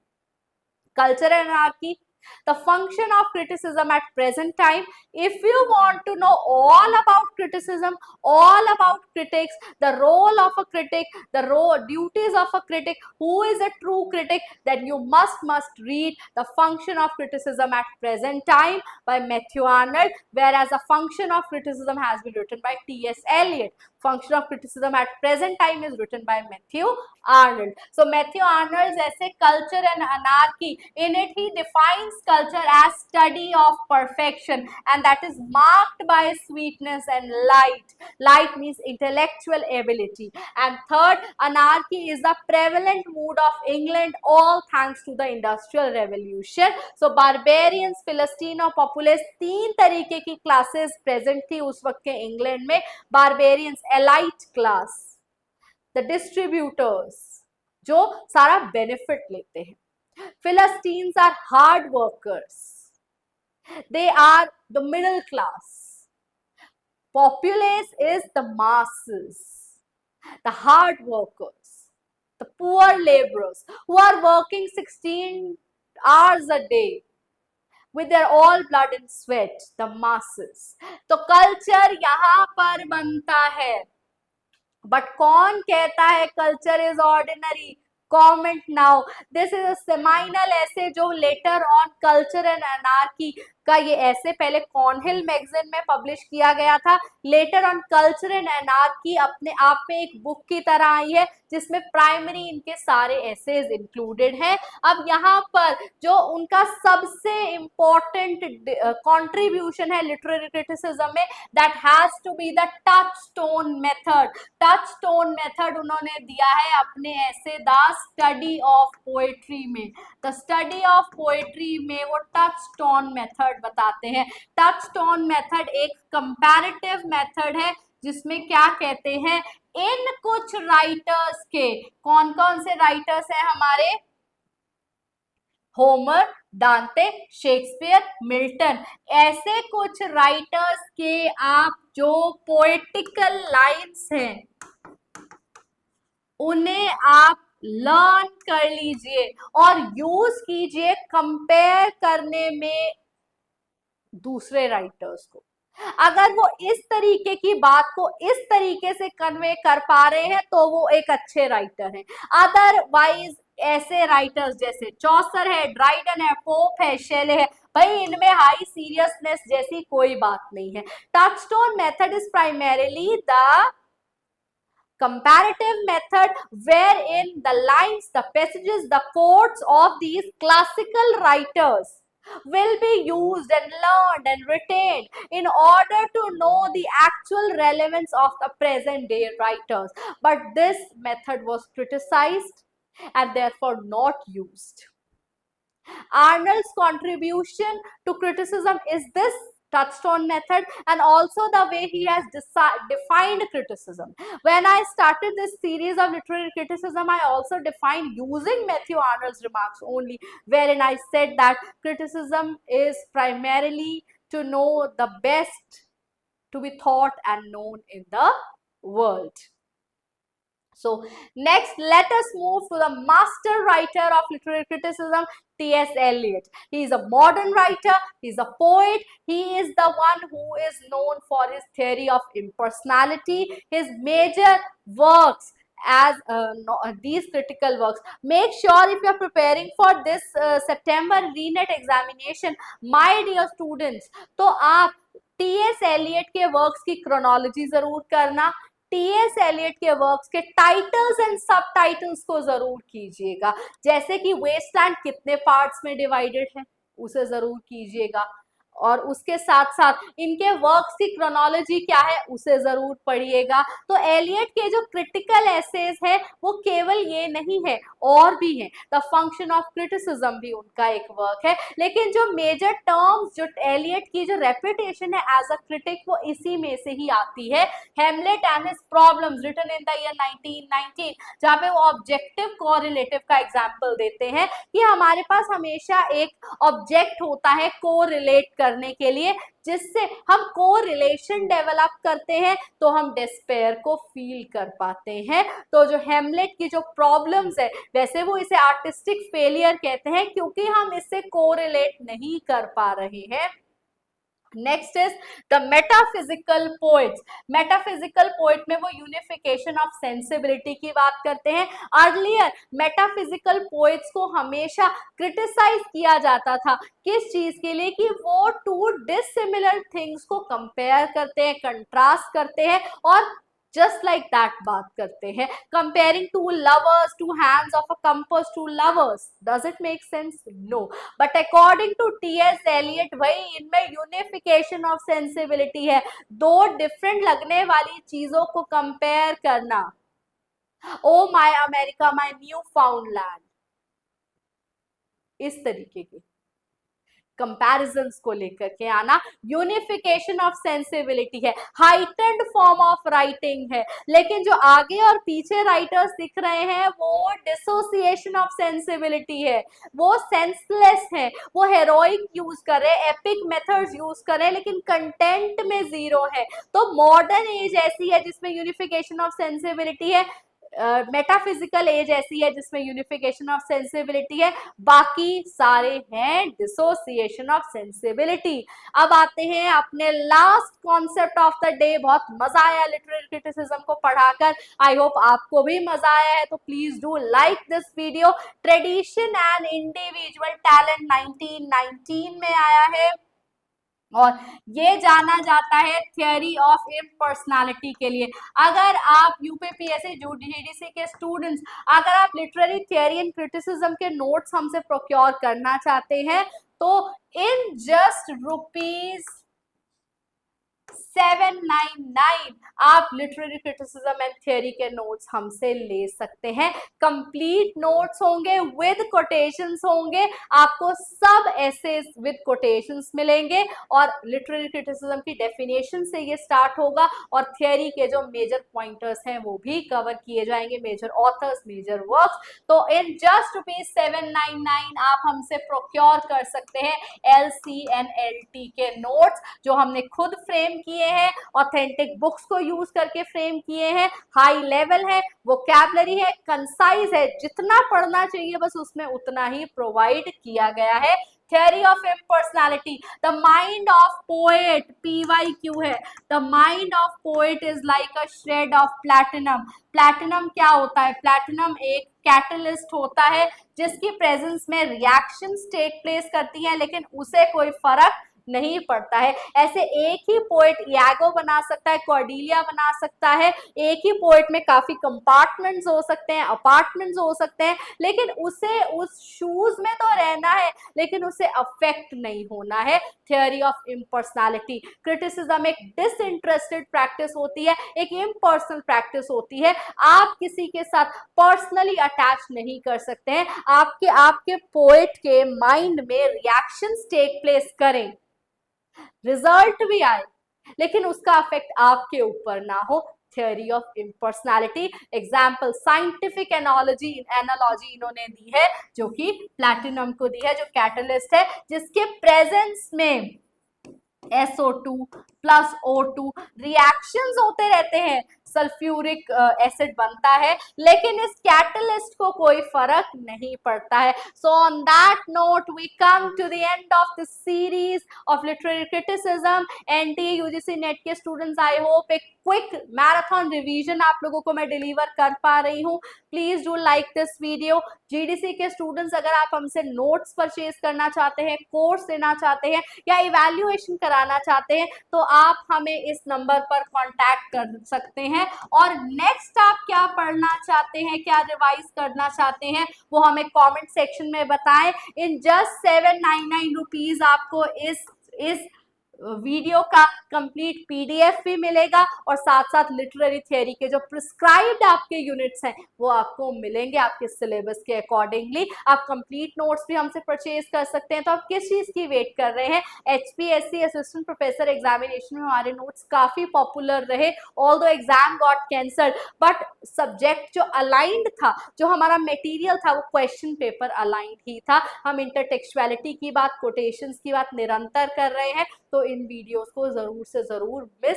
Culture and Anarchy, the function of criticism at present time. If you want to know all about criticism, all about critics, the role of a critic, the duties of a critic, who is a true critic, then you must read The Function of Criticism at Present Time by Matthew Arnold, whereas The Function of Criticism has been written by T.S. Eliot. Function of Criticism at Present Time is written by Matthew Arnold. So Matthew Arnold's essay Culture and Anarchy, in it he defines culture as study of perfection, and that is marked by sweetness and light. Light means intellectual ability. And third, anarchy is the prevalent mood of England, all thanks to the Industrial Revolution. So barbarians, Philistino, populace, 3 तरीके की classes present थी उस वक्त के England में. Barbarians, elite class, the distributors, जो सारा benefit लेते हैं. Philistines are hard workers. They are the middle class. Populace is the masses, the hard workers, the poor laborers who are working 16 hours a day. with their all blood and sweat, the masses. तो culture यहाँ पर बनता है, but कौन कहता है culture is ordinary? Comment now. This is a seminal ऐसे जो later on culture and anarchy का ये ऐसे पहले कॉर्नहिल मैगजीन में पब्लिश किया गया था. Later on culture and anarchy अपने आप में एक बुक की तरह आई है जिसमें प्राइमरी इनके सारे एसेज इंक्लूडेड हैं. अब यहाँ पर जो उनका सबसे इंपॉर्टेंट कंट्रीब्यूशन है लिटरेरी क्रिटिसिज्म में, that has to be the touchstone method. Touchstone method उन्होंने दिया है अपने essay the study of poetry में. द स्टडी ऑफ पोएट्री में वो टचस्टोन मेथड बताते हैं. टचस्टोन मेथड एक कंपैरेटिव मेथड है जिसमें क्या कहते हैं, इन कुछ राइटर्स के, कौन कौन से राइटर्स हैं हमारे, होमर, डांते, शेक्सपियर, मिल्टन, ऐसे कुछ राइटर्स के आप जो पोएटिकल लाइन्स हैं उन्हें आप लर्न कर लीजिए और यूज कीजिए कंपेयर करने में दूसरे राइटर्स को. अगर वो इस तरीके की बात को इस तरीके से कन्वे कर पा रहे हैं तो वो एक अच्छे राइटर हैं. अदरवाइज ऐसे राइटर्स जैसे चौसर है, ड्राइडन है, पोप है, शेले है, भाई इनमें हाई सीरियसनेस जैसी कोई बात नहीं है. Touchstone method is primarily the comparative method wherein the lines, the passages, the quotes of these classical writers will be used and learned and retained in order to know the actual relevance of the present day writers. But this method was criticized and therefore not used. Arnold's contribution to criticism is this touchstone method and also the way he has defined criticism. When I started this series of literary criticism, I also defined using Matthew Arnold's remarks only, wherein I said that criticism is primarily to know the best to be thought and known in the world. So next, let us move to the master writer of literary criticism, T.S. Eliot. He is a modern writer, he is a poet, he is the one who is known for his theory of impersonality. His major works as these critical works. Make sure if you are preparing for this September RENET examination, my dear students, तो आप T.S. Eliot के works की chronology जरूर करना. T.S.. Elliott के works के titles and सब titles को जरूर कीजिएगा. जैसे कि वेस्टलैंड कितने पार्ट्स में डिवाइडेड है उसे जरूर कीजिएगा और उसके साथ साथ इनके वर्क्स की क्रोनोलॉजी क्या है उसे जरूर पढ़िएगा. तो एलियट के जो क्रिटिकल एसेज है वो केवल ये नहीं है, और भी है. द फंक्शन ऑफ क्रिटिसिज्म भी उनका एक वर्क है. लेकिन जो मेजर टर्म्स, जो एलियट की जो रेपुटेशन है एज अ क्रिटिक, वो इसी में से ही आती है. Hamlet and his problems written in the year 1919, जहाँ पे वो ऑब्जेक्टिव कोरिलेटिव का एग्जाम्पल देते हैं कि हमारे पास हमेशा एक ऑब्जेक्ट होता है कोरिलेट करने के लिए, जिससे हम कोरिलेशन डेवलप करते हैं तो हम डिस्पेयर को फील कर पाते हैं. तो जो हेमलेट की जो प्रॉब्लम्स है, वैसे वो इसे आर्टिस्टिक फेलियर कहते हैं क्योंकि हम इससे कोरिलेट नहीं कर पा रहे हैं. Next is the metaphysical poets. Metaphysical poet में वो यूनिफिकेशन ऑफ सेंसिबिलिटी की बात करते हैं. अर्लियर मेटाफिजिकल पोएट्स को हमेशा क्रिटिसाइज किया जाता था किस चीज के लिए, कि वो टू डिसिमिलर थिंग्स को कंपेयर करते हैं, कंट्रास्ट करते हैं और जस्ट लाइक दैट बात करते हैं. Comparing two lovers, two hands of a compass, two lovers. Does it make sense? No. But according to TS. Eliot, भाई इनमें यूनिफिकेशन ऑफ सेंसिबिलिटी है. दो डिफरेंट लगने वाली चीजों को कंपेयर करना. Oh my America, my new found land, इस तरीके के कंपैरिजंस को लेकर के आना. यूनिफिकेशन ऑफ सेंसिबिलिटी है, हाइटेंड फॉर्म ऑफ राइटिंग है. लेकिन जो आगे और पीछे राइटर्स दिख रहे हैं वो डिसोसिएशन ऑफ सेंसिबिलिटी है, वो सेंसलेस है, वो हेरोइक यूज कर रहे हैं, एपिक मेथड्स यूज कर रहे हैं, लेकिन कंटेंट में जीरो है. तो मॉडर्न एज ऐसी है जिसमें यूनिफिकेशन ऑफ सेंसिबिलिटी है. मेटाफिजिकल एज ऐसी है जिसमें यूनिफिकेशन ऑफ सेंसिबिलिटी है, बाकी सारे हैं डिसोसिएशन ऑफ सेंसिबिलिटी। अब आते हैं अपने last concept of the day. बहुत मजा आया लिटरेरी क्रिटिसिज्म को पढ़ाकर, आई होप आपको भी मजा आया है। तो please do like this video. Tradition and individual talent 1919 में आया है और ये जाना जाता है थियोरी ऑफ इम्पर्सनैलिटी के लिए। अगर आप यूपीपीएससी जीडीसी के स्टूडेंट्स, अगर आप लिटरेरी थियोरी एंड क्रिटिसिज्म के नोट्स हमसे प्रोक्योर करना चाहते हैं तो इन जस्ट ₹799 आप लिटरेरी क्रिटिसिज्म एंड थियोरी के नोट्स हमसे ले सकते हैं। कंप्लीट नोट्स होंगे विद कोटेशंस होंगे, आपको सब एसेस विद कोटेशंस मिलेंगे और लिटरेरी क्रिटिसिज्म की डेफिनेशन से ये स्टार्ट होगा और थियोरी के जो मेजर पॉइंटर्स हैं वो भी कवर किए जाएंगे, मेजर ऑथर्स, मेजर वर्क्स। तो इन जस्ट ₹799 आप हमसे प्रोक्योर कर सकते हैं LCNLT के नोट्स जो हमने खुद फ्रेम किए हैं, ऑथेंटिक बुक्स को यूज करके फ्रेम किए हैं, हाई लेवल है, वोकैबुलरी है, कंसाइज है, जितना पढ़ना चाहिए बस उसमें उतना ही प्रोवाइड किया गया है। Theory of impersonality, the mind of poet, PYQ है, the mind of poet is like a shred of platinum। Platinum क्या होता है? प्लैटिनम एक कैटलिस्ट होता है जिसकी प्रेजेंस में रिएक्शंस टेक प्लेस करती हैं लेकिन उसे कोई फर्क नहीं पड़ता है। ऐसे एक ही पोएट यागो बना सकता है, कॉर्डिलिया बना सकता है, एक ही पोएट में काफी कंपार्टमेंट्स हो सकते हैं, अपार्टमेंट्स हो सकते हैं, लेकिन उसे उस शूज में तो रहना है लेकिन उसे अफेक्ट नहीं होना है। थियोरी ऑफ इम्पर्सनैलिटी, क्रिटिसिज्म एक डिसइंटरेस्टेड प्रैक्टिस होती है, एक इम्पर्सनल प्रैक्टिस होती है। आप किसी के साथ पर्सनली अटैच नहीं कर सकते हैं, आपके पोएट के माइंड में रिएक्शंस टेक प्लेस करें, रिजल्ट भी आए लेकिन उसका अफेक्ट आपके ऊपर ना हो। Theory of impersonality example scientific analogy इन्होंने दी है जो कि प्लैटिनम को दी है, जो कैटलिस्ट है जिसके प्रेजेंस में SO2 प्लस O2 रिएक्शंस होते रहते हैं, सल्फ्यूरिक एसिड बनता है लेकिन इस कैटलिस्ट को कोई फर्क नहीं पड़ता है। So on that note we come to the end of the series of literary criticism. NTA UGC NET के स्टूडेंट्स, आई होप एक क्विक मैराथन रिवीजन आप लोगों को मैं डिलीवर कर पा रही हूँ। Please do like this video. GDC के स्टूडेंट्स, अगर आप हमसे नोट्स परचेज करना चाहते हैं, कोर्स लेना चाहते हैं या इवैल्यूएशन कराना चाहते हैं तो आप हमें इस नंबर पर कांटेक्ट कर सकते हैं। और नेक्स्ट आप क्या पढ़ना चाहते हैं, क्या रिवाइज करना चाहते हैं, वो हमें कमेंट सेक्शन में बताएं। इन जस्ट ₹799 आपको इस वीडियो का कंप्लीट पीडीएफ भी मिलेगा और साथ साथ लिटरेरी थियोरी के जो प्रिस्क्राइब्ड आपके यूनिट्स हैं वो आपको मिलेंगे आपके सिलेबस के अकॉर्डिंगली। आप कंप्लीट नोट्स भी हमसे परचेज कर सकते हैं। तो आप किस चीज की वेट कर रहे हैं? HPSC असिस्टेंट प्रोफेसर एग्जामिनेशन में हमारे नोट्स काफी पॉपुलर रहे, although exam got cancelled, but subject जो अलाइंड था, जो हमारा मटेरियल था वो क्वेश्चन पेपर अलाइंड ही था। हम इंटरटेक्चुअलिटी की बात, कोटेशंस की बात निरंतर कर रहे हैं, तो इन वीडियोस को जरूर से जरूर मिस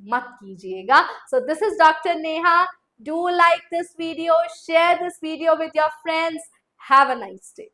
मत कीजिएगा। So this is doctor Neha. Do like this video, share this video with your friends. Have a nice day.